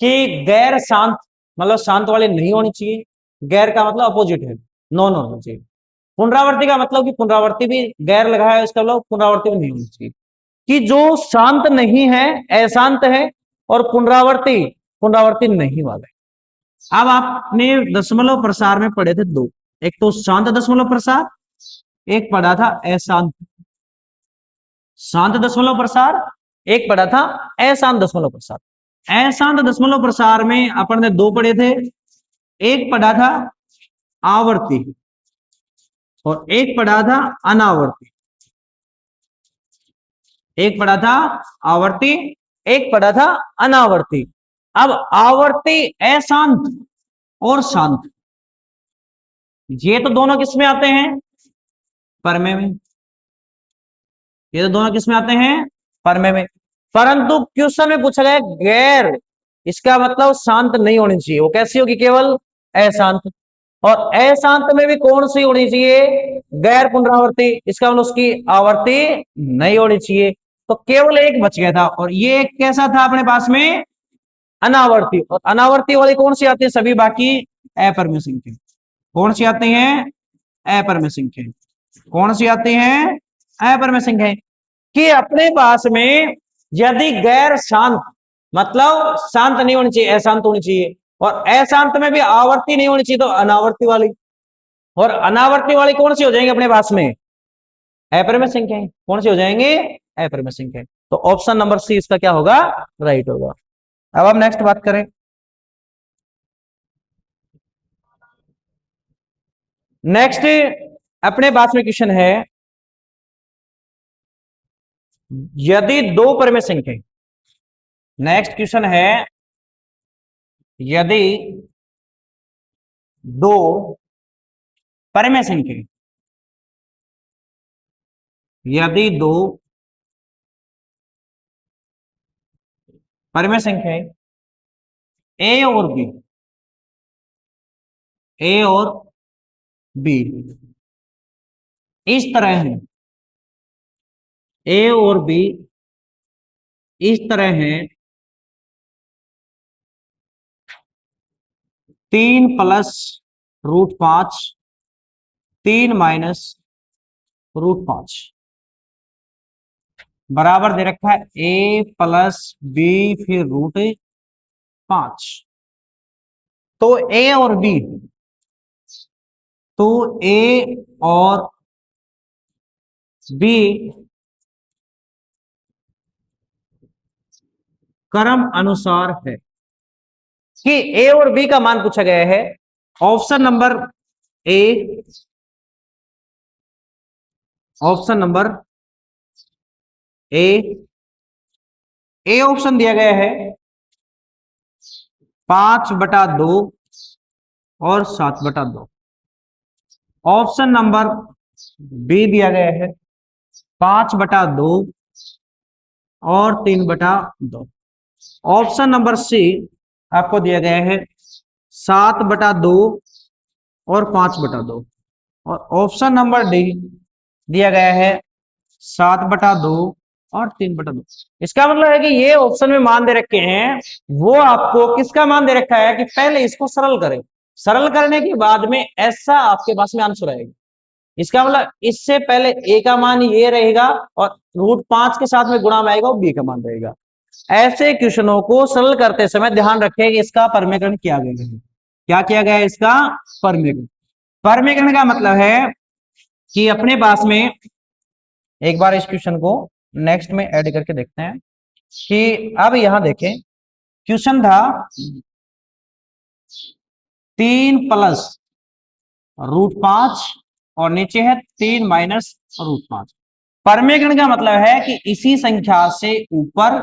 कि गैर शांत मतलब शांत वाले नहीं होनी चाहिए, गैर का मतलब अपोजिट है, नॉन होना चाहिए। पुनरावृत्ति का मतलब कि पुनरावृत्ति भी गैर लगा है, इसका मतलब पुनरावृत्ति भी नहीं होनी चाहिए। कि जो शांत नहीं है, अशांत है, और पुनरावृत्ति पुनरावृत्ति नहीं वाला है। अब आपने दशमलव प्रसार में पढ़े थे दो, एक तो शांत दशमलव प्रसार, एक पढ़ा था अशांत शांत दशमलव प्रसार, एक पढ़ा था अशांत दशमलव प्रसार। अशांत दशमलव प्रसार में अपन ने दो पढ़े थे, एक पढ़ा था आवर्ती और एक पढ़ा था अनावर्ती। एक पढ़ा था आवर्ती, एक पढ़ा था अनावर्ती। अब आवर्ती अशांत और शांत, ये तो दोनों किसमें आते हैं, परमे में। ये तो दोनों किसमें आते हैं, परमे में। परंतु क्वेश्चन में पूछा गया गैर, इसका मतलब शांत नहीं होनी चाहिए, वो कैसी होगी, केवल अशांत। और अशांत में भी कौन सी होनी चाहिए, गैर पुनरावर्ती, इसका मतलब उसकी आवर्ती नहीं होनी चाहिए। तो केवल एक बच गया था, और ये एक कैसा था अपने पास में, अनावर्ती। और अनावर्ती वाली कौन सी आती है, सभी बाकी अपरिमेय संख्या। कौन सी आती हैं, अपरिमेय संख्या। कौन सी आती हैं, अपरिमेय संख्या। कि अपने पास में यदि गैर शांत मतलब शांत नहीं होनी चाहिए, अशांत होनी चाहिए, और अशांत में भी आवर्ती नहीं होनी चाहिए, तो अनावर्ती वाली। और अनावर्ती वाली कौन सी हो जाएंगे अपने पास में, अपरिमेय संख्या। कौन सी हो जाएंगे, अपरिमेय संख्या। तो ऑप्शन नंबर सी इसका क्या होगा, राइट होगा। अब हम नेक्स्ट बात करें। नेक्स्ट अपने पास में क्वेश्चन है, यदि दो परिमेय संख्या। नेक्स्ट क्वेश्चन है, यदि दो परिमेय संख्या, यदि दो परिमेय संख्या ए और बी, ए और बी इस तरह है, ए और बी इस तरह है, 3 + √5, 3 - √5 बराबर दे रखा है a + b फिर √5। तो ए और बी, तो ए और बी क्रम अनुसार है। कि ए और बी का मान पूछा गया है, option number A, option number A, A option दिया गया है 5/2 और 7/2। ऑप्शन नंबर बी दिया गया है 5/2 और 3/2। ऑप्शन नंबर सी आपको दिया गया है 7/2 और 5/2। और ऑप्शन नंबर डी दिया गया है 7/2 और 3/2। इसका मतलब है कि ये ऑप्शन में मान दे रखे हैं, वो आपको किसका मान दे रखा है कि पहले इसको सरल करें, सरल करने के बाद में ऐसा आपके पास में आंसर आएगा। इसका मतलब इससे पहले ए का मान ये रहेगा, और √5 के साथ में गुणा में आएगा और बी का मान रहेगा। ऐसे क्वेश्चनों को सरल करते समय ध्यान रखें कि इसका परमीकरण किया गया है। क्या किया गया है, इसका परमीकरण। परमीकरण का मतलब है कि अपने पास में, एक बार इस क्वेश्चन को नेक्स्ट में ऐड करके देखते हैं कि अब यहां देखें, क्वेश्चन था 3 + √5 और नीचे है 3 - √5। परमीकरण का मतलब है कि इसी संख्या से ऊपर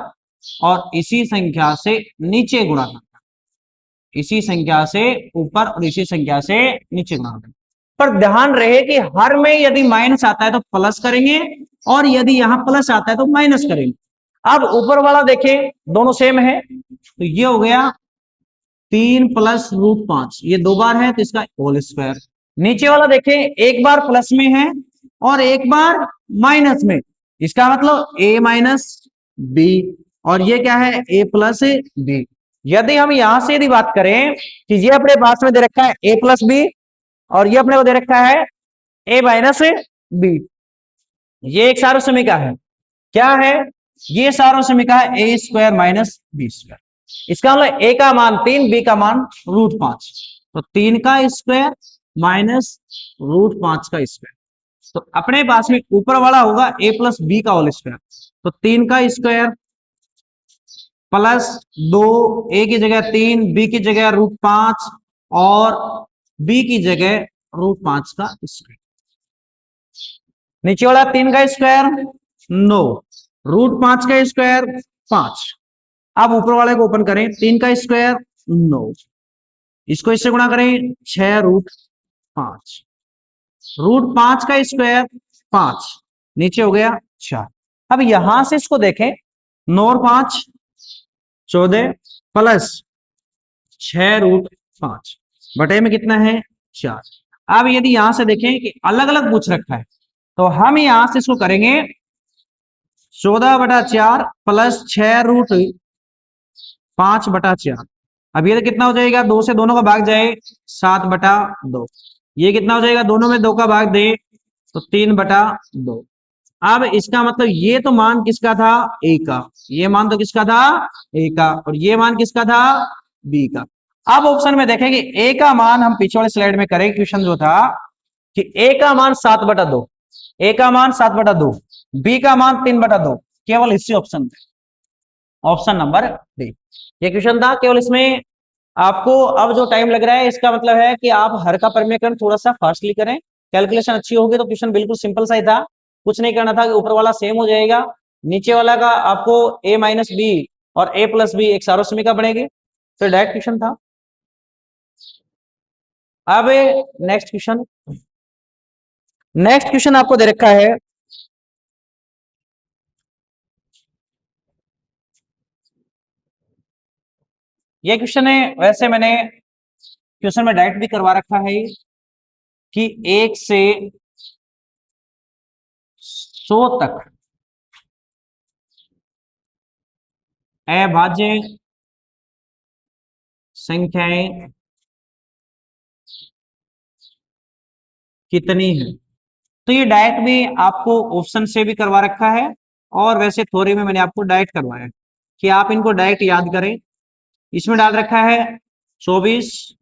और इसी संख्या से नीचे गुणा करना, इसी संख्या से ऊपर और इसी संख्या से नीचे गुणा करना। पर ध्यान रहे कि हर में यदि माइनस आता है तो प्लस करेंगे, और यदि यहां प्लस आता है तो माइनस करेंगे। अब ऊपर वाला देखें दोनों सेम है, तो ये हो गया 3 + √5, ये दो बार है तो इसका होल स्क्वायर। नीचे वाला देखें एक बार प्लस में है और एक बार माइनस में, इसका मतलब a माइनस बी, और ये क्या है a प्लस बी। यदि हम यहां से यदि बात करें कि ये अपने पास में दे रखा है a प्लस बी, और ये अपने को दे रखा है a माइनस बी, ये एक सार्वसमिका समीका है। क्या है ये सार्वसमिका समीका है? ए स्क्वायर माइनस बी स्क्वायर। इसका मतलब a का मान 3, b का मान √5, तो 3 का स्क्वायर माइनस √5 का स्क्वायर। तो अपने पास में ऊपर वाला होगा a प्लस बी का होल स्क्वायर, तो 3 का स्क्वायर प्लस 2, a की जगह 3, b की जगह √5 और b की जगह √5 का स्क्वायर। नीचे वाला 3 का स्क्वायर 9, √5 का स्क्वायर 5। अब ऊपर वाले को ओपन करें, 3 का स्क्वायर 9, इसको इससे गुणा करें 6√5, √5 का स्क्वायर 5, नीचे हो गया 4। अब यहां से इसको देखें, 9 और 5 14 प्लस 6√5 बटे में कितना है 4। अब यदि यहां से देखें कि अलग अलग पूछ रखा है, तो हम यहां से इसको करेंगे 14/4 प्लस 6√5/4। अब ये कितना हो जाएगा, 2 से दोनों का भाग जाए 7/2। ये कितना हो जाएगा, दोनों में 2 का भाग दे तो 3/2। अब इसका मतलब ये तो मान किसका था, ए का, ये मान तो किसका था, ए का, और ये मान किसका था, बी का। अब ऑप्शन में देखेंगे ए का मान, हम पीछे वाले स्लाइड में करें क्वेश्चन जो था कि ए का मान 7/2, ए का मान 7/2, बी का मान 3/2, केवल इसी ऑप्शन में, ऑप्शन नंबर डी। ये क्वेश्चन था, केवल इसमें आपको अब जो टाइम लग रहा है इसका मतलब है कि आप हर का परिमेयकरण थोड़ा सा फास्टली करें, कैलकुलेशन अच्छी होगी। तो क्वेश्चन बिल्कुल सिंपल सा ही था, कुछ नहीं करना था कि ऊपर वाला सेम हो जाएगा, नीचे वाला का आपको a माइनस बी और a प्लस बी एक सार्वसमिका बनेगी, तो डायरेक्ट क्वेश्चन था। अब नेक्स्ट क्वेश्चन, नेक्स्ट क्वेश्चन आपको दे रखा है, ये क्वेश्चन है, वैसे मैंने क्वेश्चन में डायरेक्ट भी करवा रखा है कि 1 से 100 तक अभाज्य संख्याएं कितनी है। तो ये डायरेक्ट भी आपको ऑप्शन से भी करवा रखा है, और वैसे थ्योरी में मैंने आपको डायरेक्ट करवाया है कि आप इनको डायरेक्ट याद करें। इसमें डाल रखा है 24,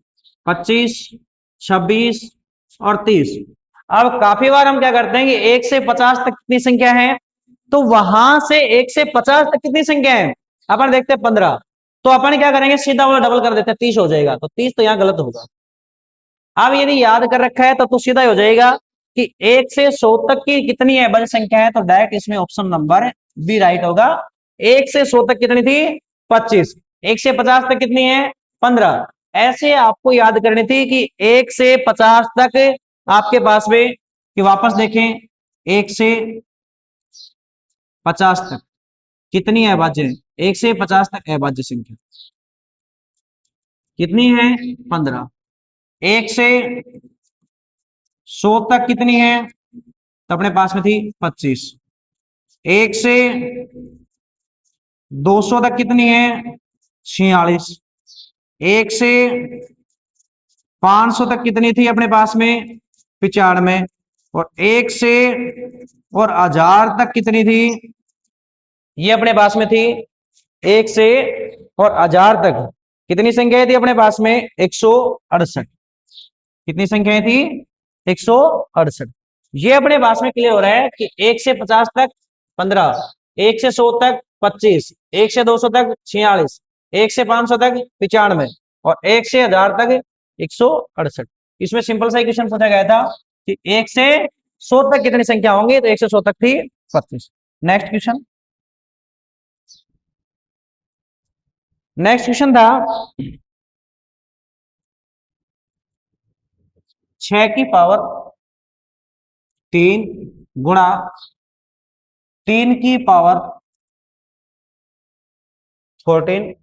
25, 26 और 30। अब काफी बार हम क्या करते हैं कि 1 से 50 तक कितनी संख्या है, तो वहां से 1 से 50 तक कितनी संख्या है, अपन देखते हैं 15, तो अपन क्या करेंगे सीधा वो डबल कर देते हैं, 30 हो जाएगा, तो 30 तो यहाँ गलत होगा। अब यदि याद कर रखा है तो सीधा हो जाएगा कि 1 से 100 तक की कितनी है बड़ी संख्या है, तो डायरेक्ट इसमें ऑप्शन नंबर बी राइट होगा। 1 से 100 तक कितनी थी 25, 1 से 50 तक कितनी है 15। ऐसे आपको याद करनी थी कि 1 से 50 तक आपके पास में, कि वापस देखें 1 से 50 तक कितनी है अभाज्य, 1 से 50 तक अभाज्य संख्या कितनी है 15। 1 से 100 तक कितनी है, तो अपने पास में थी 25। 1 से 200 तक कितनी है 46। 1 से 500 तक कितनी थी अपने पास में 95। और 1 से और 1000 तक कितनी थी, ये अपने पास में थी 1 से और 1000 तक कितनी संख्याएं थी अपने पास में 168। कितनी संख्याएं थी 168। ये अपने पास में क्लियर हो रहा है कि 1 से 50 तक 15, 1 से 100 तक 25, 1 से 200 तक 46, 1 से 500 तक 95 और 1 से 1000 तक 168। इसमें सिंपल सा इक्वेशन पूछा गया था कि 1 से 100 तक कितनी संख्या होंगी, तो 1 से 100 तक थी 25। नेक्स्ट क्वेश्चन, नेक्स्ट क्वेश्चन था 6 की पावर 3 गुणा 3 की पावर 14,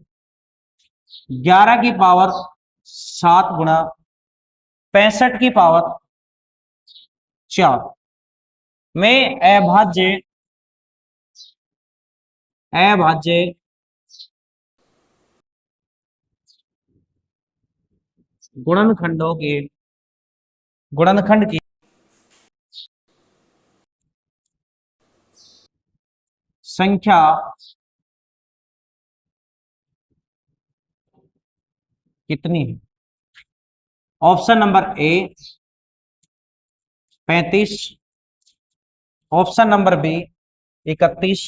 11 की पावर 7 गुणा 65 की पावर 4 में अभाज्य अभाज्य गुणनखंडों के गुणनखंड की संख्या कितनी है? Option number A 35, option number B 31,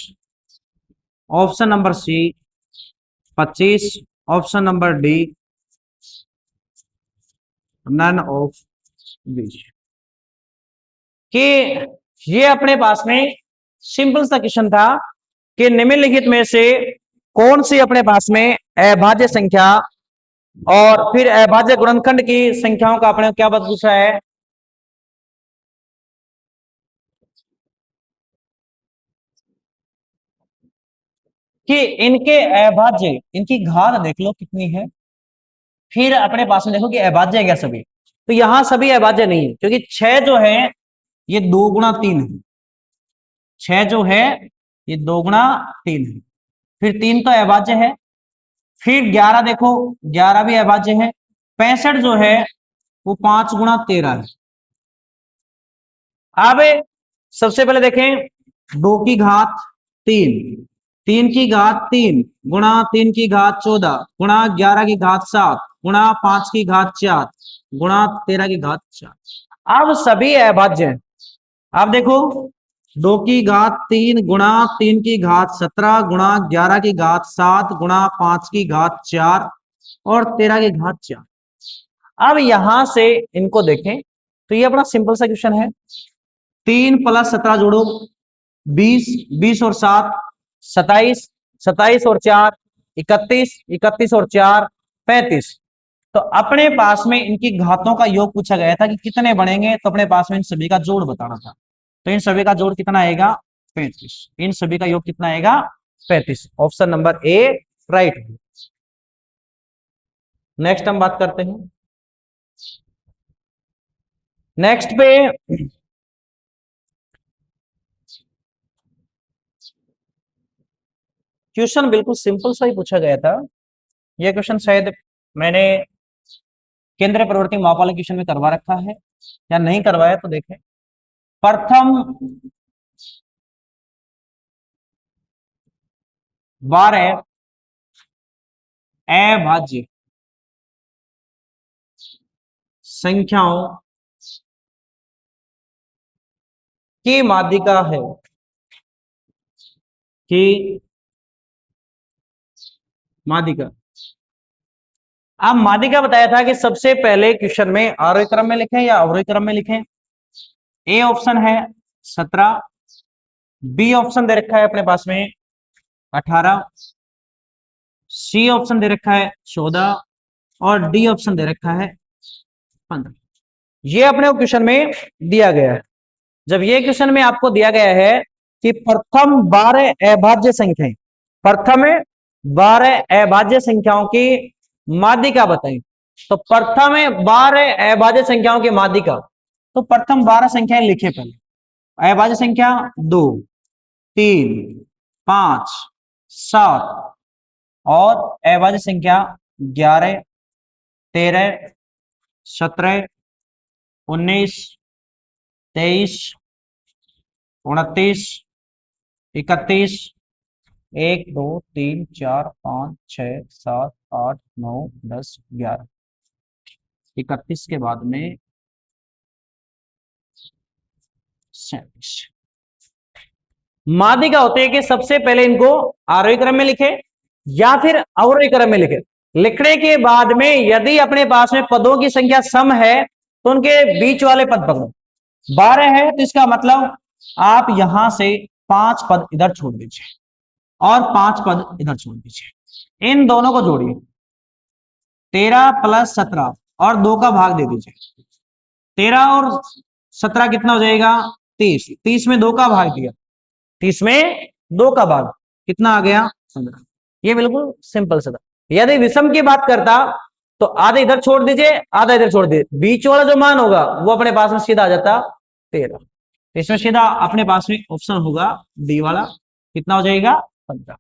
option number C 25, option number D none of this. कि ये अपने पास में सिंपल सा क्वेश्चन था कि निम्नलिखित में से कौन सी अपने पास में अभाज्य संख्या और फिर अभाज्य गुणनखंड की संख्याओं का अपने क्या बात पूछा है कि इनके अभाज्य, इनकी घात देख लो कितनी है, फिर अपने पास में देखो कि अभाज्य है क्या सभी। तो यहां सभी अभाज्य नहीं है क्योंकि 6 जो है ये 2 गुणा 3 है, 6 जो है ये 2 गुणा 3 है, फिर 3 तो अभाज्य है, फिर 11 देखो 11 भी अभाज्य है, 65 जो है वो 5 गुणा 13 है। अब सबसे पहले देखें 2 की घात 3, 3 की घात 3 गुणा 3 की घात 14 गुणा 11 की घात 7 गुणा 5 की घात 4 गुणा 13 की घात 4। अब सभी अभाज्य हैं। अब देखो 2 की घात 3 गुणा 3 की घात 17 गुणा 11 की घात 7 गुणा 5 की घात 4 और 13 की घात 4। अब यहां से इनको देखें तो ये अपना सिंपल सा क्वेश्चन है। 3 प्लस 17 जोड़ो 20, 20 और 7 27, 27 और 4 31, 31 और 4 35। तो अपने पास में इनकी घातों का योग पूछा गया था कि कितने बनेंगे, तो अपने पास में इन सभी का जोड़ बताना था। तो इन सभी का जोड़ कितना आएगा 35, इन सभी का योग कितना आएगा 35। ऑप्शन नंबर ए राइट। नेक्स्ट हम बात करते हैं, नेक्स्ट पे क्वेश्चन बिल्कुल सिंपल सा ही पूछा गया था। यह क्वेश्चन शायद मैंने केंद्रीय प्रवृत्ति माप वाले क्वेश्चन में करवा रखा है या नहीं करवाया तो देखें। प्रथम 12 अभाज्य संख्याओं की माध्यिका है कि माध्यिका। अब माध्यिका बताया था कि सबसे पहले क्वेश्चन में आरोही क्रम में लिखें या अवरोही क्रम में लिखें। ए ऑप्शन है 17, बी ऑप्शन दे रखा है अपने पास में 18, सी ऑप्शन दे रखा है 14 और डी ऑप्शन दे रखा है 15। ये अपने क्वेश्चन में दिया गया है। जब ये क्वेश्चन में आपको दिया गया है कि प्रथम 12 अभाज्य संख्याएं, प्रथम 12 अभाज्य संख्याओं की माध्यिका बताएं, तो प्रथम 12 अभाज्य संख्याओं की माध्यिका, तो प्रथम 12 संख्याएं लिखे पहले। अभाज्य संख्या 2, 3, 5, 7 और अभाज्य संख्या 11, 13, 17, 19, 23, 29, 31, 1 2 3 4 5 6 7 8 9 10 11, 31 के बाद में 37। माध्यिका होते हैं कि सबसे पहले इनको आरोही क्रम में लिखे या फिर अवरोही क्रम में लिखे। लिखने के बाद में यदि अपने पास में पदों की संख्या सम है तो उनके बीच वाले पद पकड़ो। 12 है तो इसका मतलब आप यहां से 5 पद इधर छोड़ दीजिए और 5 पद इधर छोड़ दीजिए, इन दोनों को जोड़िए। 13 प्लस 17 और 2 का भाग दे दीजिए। 13 और 17 कितना हो जाएगा 30, 30 में 2 का भाग दिया, 30 में 2 का भाग कितना आ गया 15। ये बिल्कुल सिंपल सा था। यदि विषम की बात करता तो आधा इधर छोड़ दीजिए आधा इधर छोड़ दीजिए, बीच वाला जो मान होगा वो अपने पास में सीधा आ जाता 13। इसमें सीधा अपने पास में ऑप्शन होगा डी वाला, कितना हो जाएगा 15।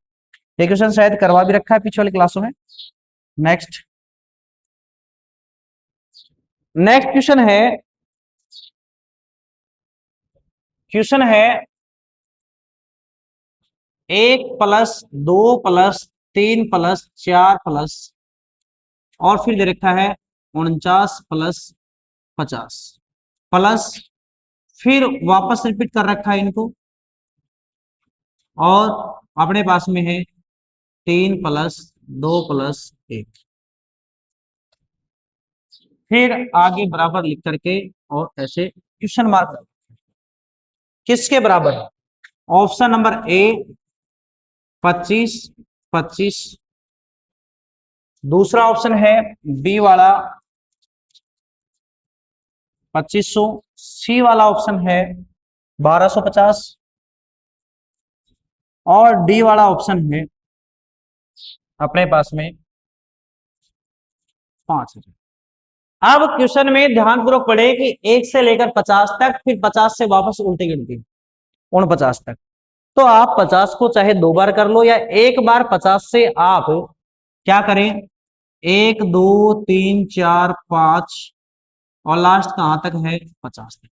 ये क्वेश्चन शायद करवा भी रखा है पीछे वाली क्लासों में। नेक्स्ट नेक्स्ट क्वेश्चन है 1+2+3+4 और फिर दे रखा है 49+50 प्लस, फिर वापस रिपीट कर रखा है इनको, और अपने पास में है 3+2+1, फिर आगे बराबर लिख करके और ऐसे क्वेश्चन मार्क किसके बराबर है। ऑप्शन नंबर ए 25, दूसरा ऑप्शन है बी वाला 2500, सी वाला ऑप्शन है 1250 और डी वाला ऑप्शन है अपने पास में 5000। अब क्वेश्चन में ध्यानपूर्वक पढ़े कि 1 से लेकर 50 तक, फिर 50 से वापस उल्टी गिनती 49 तक। तो आप 50 को चाहे 2 बार कर लो या एक बार 50 से आप क्या करें, 1 2 3 4 5 और लास्ट कहां तक है 50 तक,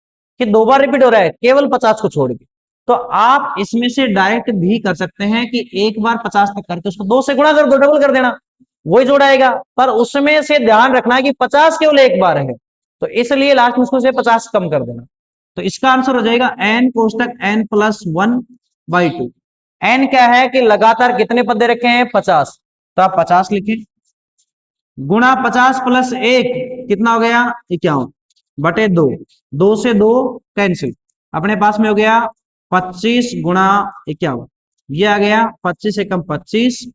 कि 2 बार रिपीट हो रहा है केवल 50 को छोड़ के। तो आप इसमें से डायरेक्ट भी कर सकते हैं कि एक बार 50 तक करके उसको 2 से गुणा कर दो, डबल कर देना, वही जोड़ाएगा। पर उसमें से ध्यान रखना है कि 50 केवल एक बार है, तो इसलिए लास्ट में उसको से 50 कम कर देना। तो इसका आंसर हो जाएगा n कोष्टक n+1/2। n क्या है कि लगातार कितने पद दे रखे हैं 50, तो आप 50 लिखें, गुणा 50+1 कितना हो गया 51/2, 2 से 2 कैंसिल, अपने पास में हो गया 25 गुणा 51, ये आ गया 25 एकम 25,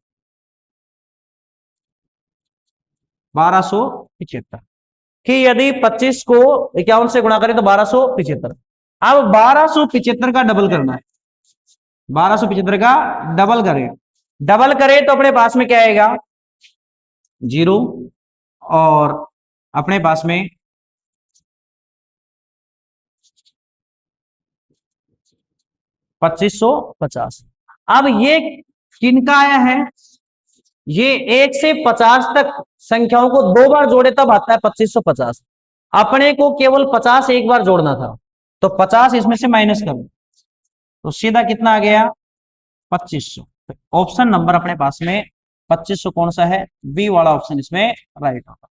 1275। कि यदि 25 को 51 से गुणा करें तो 1275। अब 1275 का डबल करना है, 1275 का डबल करें, डबल करें तो अपने पास में क्या आएगा 0, और अपने पास में 2550। अब ये किनका आया है, ये 1 से 50 तक संख्याओं को 2 बार जोड़े तब आता है 2550। अपने को केवल 50 एक बार जोड़ना था, तो 50 इसमें से माइनस कर दो, तो सीधा कितना आ गया 2500। ऑप्शन नंबर अपने पास में 2500 कौन सा है, बी वाला ऑप्शन इसमें राइट होगा,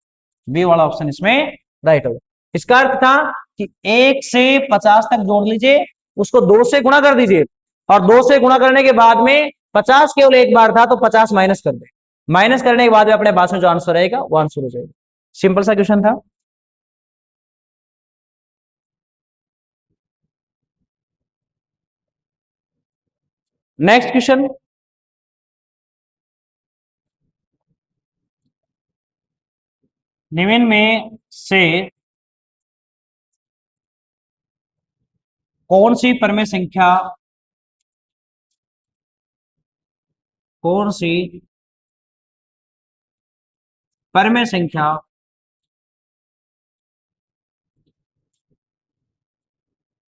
बी वाला ऑप्शन इसमें राइट होगा। इसका अर्थ था कि 1 से 50 तक जोड़ लीजिए, उसको 2 से गुणा कर दीजिए, और 2 से गुणा करने के बाद में 50 केवल एक बार था तो 50 माइनस कर दे, माइनस करने के बाद में अपने पास में जो आंसर रहेगा वो आंसर हो जाएगा। सिंपल सा क्वेश्चन था। नेक्स्ट क्वेश्चन, निम्न में से कौन सी परमेय संख्या, कौन सी परमेय संख्या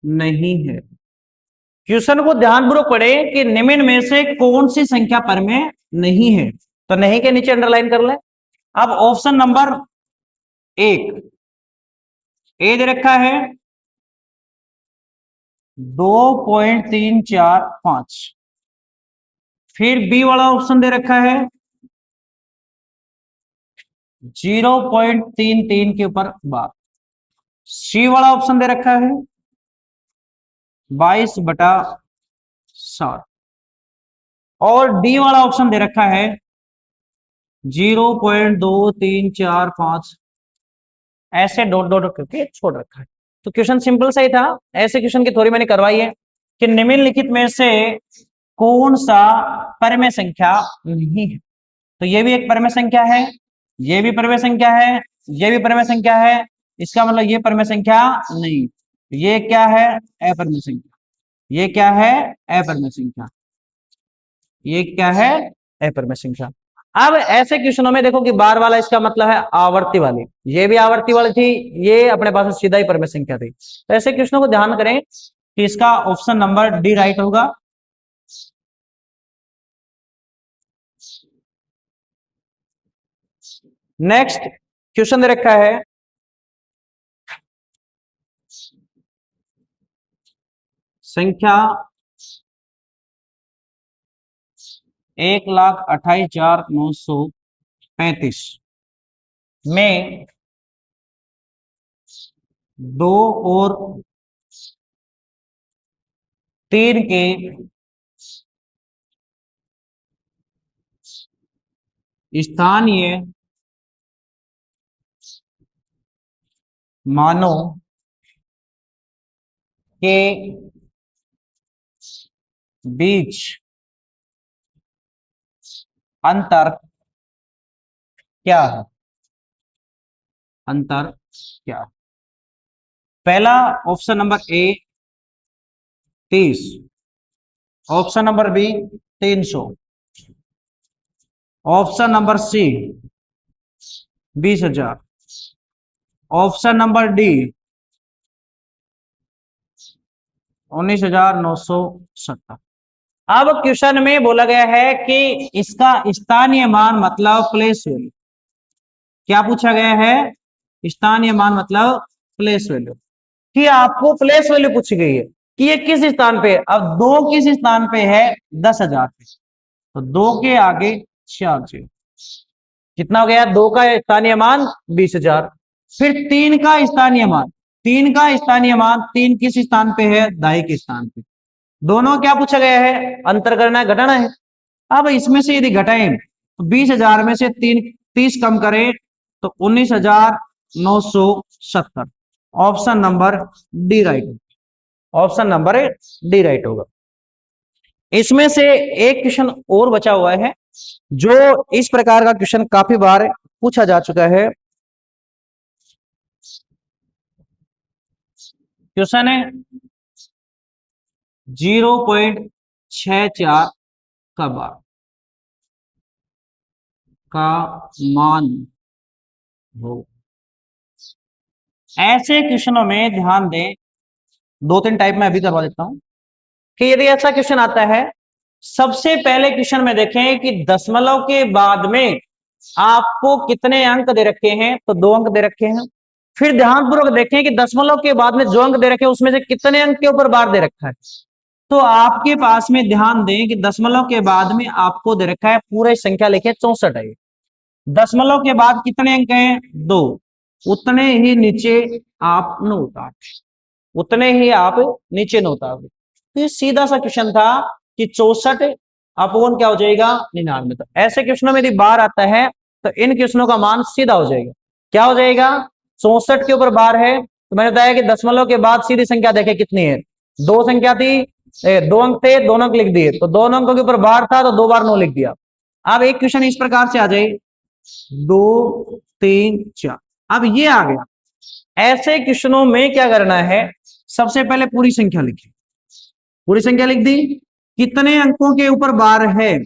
नहीं है। क्वेश्चन को ध्यानपूर्वक पढ़े कि निम्न में से कौन सी संख्या परमेय नहीं है, तो नहीं के नीचे अंडरलाइन कर ले। अब ऑप्शन नंबर 1 ए दे रखा है 2.345, फिर बी वाला ऑप्शन दे रखा है 0.33 के ऊपर बार, सी वाला ऑप्शन दे रखा है 22/60, और डी वाला ऑप्शन दे रखा है 0.2345, ऐसे डॉट डॉट करके छोड़ रखा है। तो क्वेश्चन सिंपल सा ही था, ऐसे क्वेश्चन की थोड़ी मैंने करवाई है कि निम्नलिखित में से कौन सा परमेय संख्या नहीं है। तो ये भी एक परमेय संख्या है, ये भी परमेय संख्या है, ये भी परमेय संख्या है, इसका मतलब ये परमेय संख्या नहीं, ये क्या है अपरमेय संख्या, ये क्या है अपरमेय संख्या, ये क्या है अपरमेय संख्या। अब ऐसे क्वेश्चनों में देखो कि बार वाला इसका मतलब है आवर्ती वाली, ये भी आवर्ती वाली थी, ये अपने पास सीधा ही परमेय संख्या थी। तो ऐसे क्वेश्चनों को ध्यान करें कि इसका ऑप्शन नंबर डी राइट होगा। नेक्स्ट क्वेश्चन दे रखा है संख्या 1,28,935 में 2 और 3 के स्थानीय मानों के बीच अंतर क्या है? अंतर क्या है? पहला option number A 30, option number B 300, option number C 20,000, option number D 19,970। अब क्वेश्चन में बोला गया है कि इसका स्थानीय मान मतलब प्लेस वैल्यू। क्या पूछा गया है? स्थानीय मान मतलब प्लेस वैल्यू। कि आपको प्लेस वैल्यू पूछी गई है कि ये किस स्थान पे है। अब 2 किस स्थान पे है? 10,000 पे। तो 2 के आगे 4 0, कितना हो गया? 2 का स्थानीय मान 20,000। फिर 3 का स्थानीय मान, 3 का स्थानीय मान 3 किस स्थान पे है? दाई के स्थान पे। दोनों क्या पूछा गया है? अंतर करना है, घटाना है। अब इसमें से यदि घटाएं तो 20,000 में से 30 कम करें तो 19,970। Option number D right, option number D right होगा। इसमें से एक क्वेश्चन और बचा हुआ है जो इस प्रकार का क्वेश्चन काफी बार पूछा जा चुका है। क्वेश्चन है 0.64 का बार का मान हो। ऐसे क्वेश्चनों में ध्यान दें, 2-3 टाइप में अभी करवा देता हूं कि यदि ऐसा क्वेश्चन आता है, सबसे पहले क्वेश्चन में देखें कि दशमलव के बाद में आपको कितने अंक दे रखे हैं, तो 2 अंक दे रखे हैं। फिर ध्यानपूर्वक देखें कि दशमलव के बाद में जो अंक दे रखे हैं उसमें से कितने अंक के ऊपर बार दे रखा है। तो आपके पास में ध्यान दें कि दशमलव के बाद में आपको दे रखा है पूरे संख्या लिखे 64 है। दशमलव के बाद कितने अंक हैं? 2। उतने ही नीचे आप नोट आठ, उतने ही आप नीचे नोट आठ। तो ये सीधा सा क्वेश्चन था कि 64 अपॉन क्या हो जाएगा? 99। तो ऐसे क्वेश्चनों में यदि बार आता है तो इन क्वेश्चनों का मान सीधा हो जाएगा। क्या हो जाएगा? 64 के ऊपर बार है तो मैंने बताया कि दशमलव के बाद सीधी संख्या देखे कितनी है? 2 संख्या थी, 2 अंक थे, 2 अंक लिख दिए, तो 2 अंकों के ऊपर बार था तो 2 बार 9 लिख दिया। अब एक क्वेश्चन इस प्रकार से आ जाए 2 3 4, अब ये आ गया। ऐसे क्वेश्चनों में क्या करना है? सबसे पहले पूरी संख्या लिखी, पूरी संख्या लिख दी। कितने अंकों के ऊपर बार है?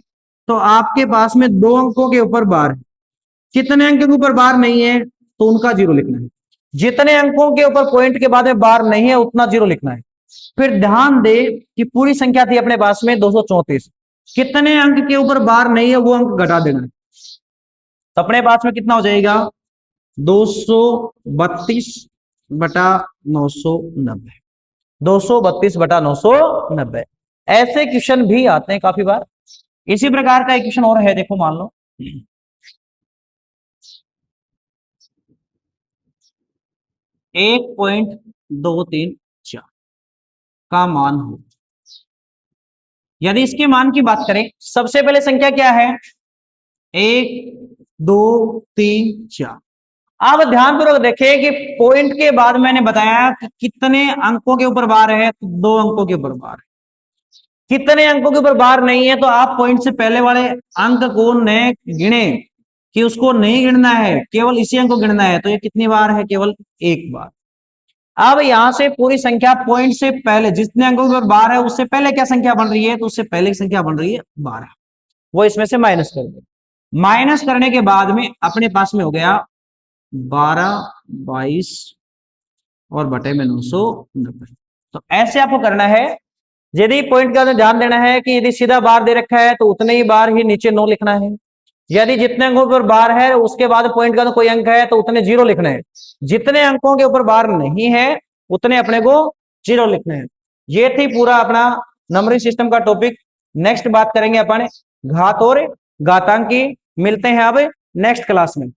तो आपके पास में 2 अंकों के ऊपर बार है। कितने अंकों के ऊपर बार नहीं है तो उनका 0 लिखना है। जितने अंकों के ऊपर पॉइंट के बाद में बार नहीं है उतना 0 लिखना है। फिर ध्यान दे कि पूरी संख्या थी अपने पास में 234, कितने अंक के ऊपर बार नहीं है वो अंक घटा देना है। तो अपने पास में कितना हो जाएगा? 232 बटा 990, 232 बटा 990। ऐसे क्वेश्चन भी आते हैं काफी बार। इसी प्रकार का एक क्वेश्चन और है, देखो मान लो 1.234 का मान हो। यदि इसके मान की बात करें, सबसे पहले संख्या क्या है? 1 2 3 4। अब ध्यानपूर्वक देखें कि पॉइंट के बाद मैंने बताया कि कितने अंकों के ऊपर बार है, तो 2 अंकों के ऊपर बार है। कितने अंकों के ऊपर बार नहीं है तो आप पॉइंट से पहले वाले अंक को न गिने कि उसको नहीं गिनना है, केवल इसी अंक को गिनना है। तो ये कितनी बार है? केवल 1 बार। अब यहां से पूरी संख्या पॉइंट से पहले जितने अंकों के ऊपर बार है उससे पहले क्या संख्या बन रही है? तो उससे पहले की संख्या बन रही है 12, वो इसमें से माइनस कर दे। माइनस करने के बाद में अपने पास में हो गया 12 22 और बटे में 990। तो ऐसे आपको करना है। यदि पॉइंट का ध्यान देना है कि यदि सीधा बार दे रखा है तो उतने ही बार ही नीचे 9 लिखना है। यदि जितने अंकों पर बार है उसके बाद पॉइंट का तो कोई अंक है तो उतने जीरो लिखने हैं, जितने अंकों के ऊपर बार नहीं है उतने अपने को जीरो लिखने हैं। ये थी पूरा अपना नंबरिंग सिस्टम का टॉपिक। नेक्स्ट बात करेंगे अपन घात और घातांक की। मिलते हैं अब नेक्स्ट क्लास में।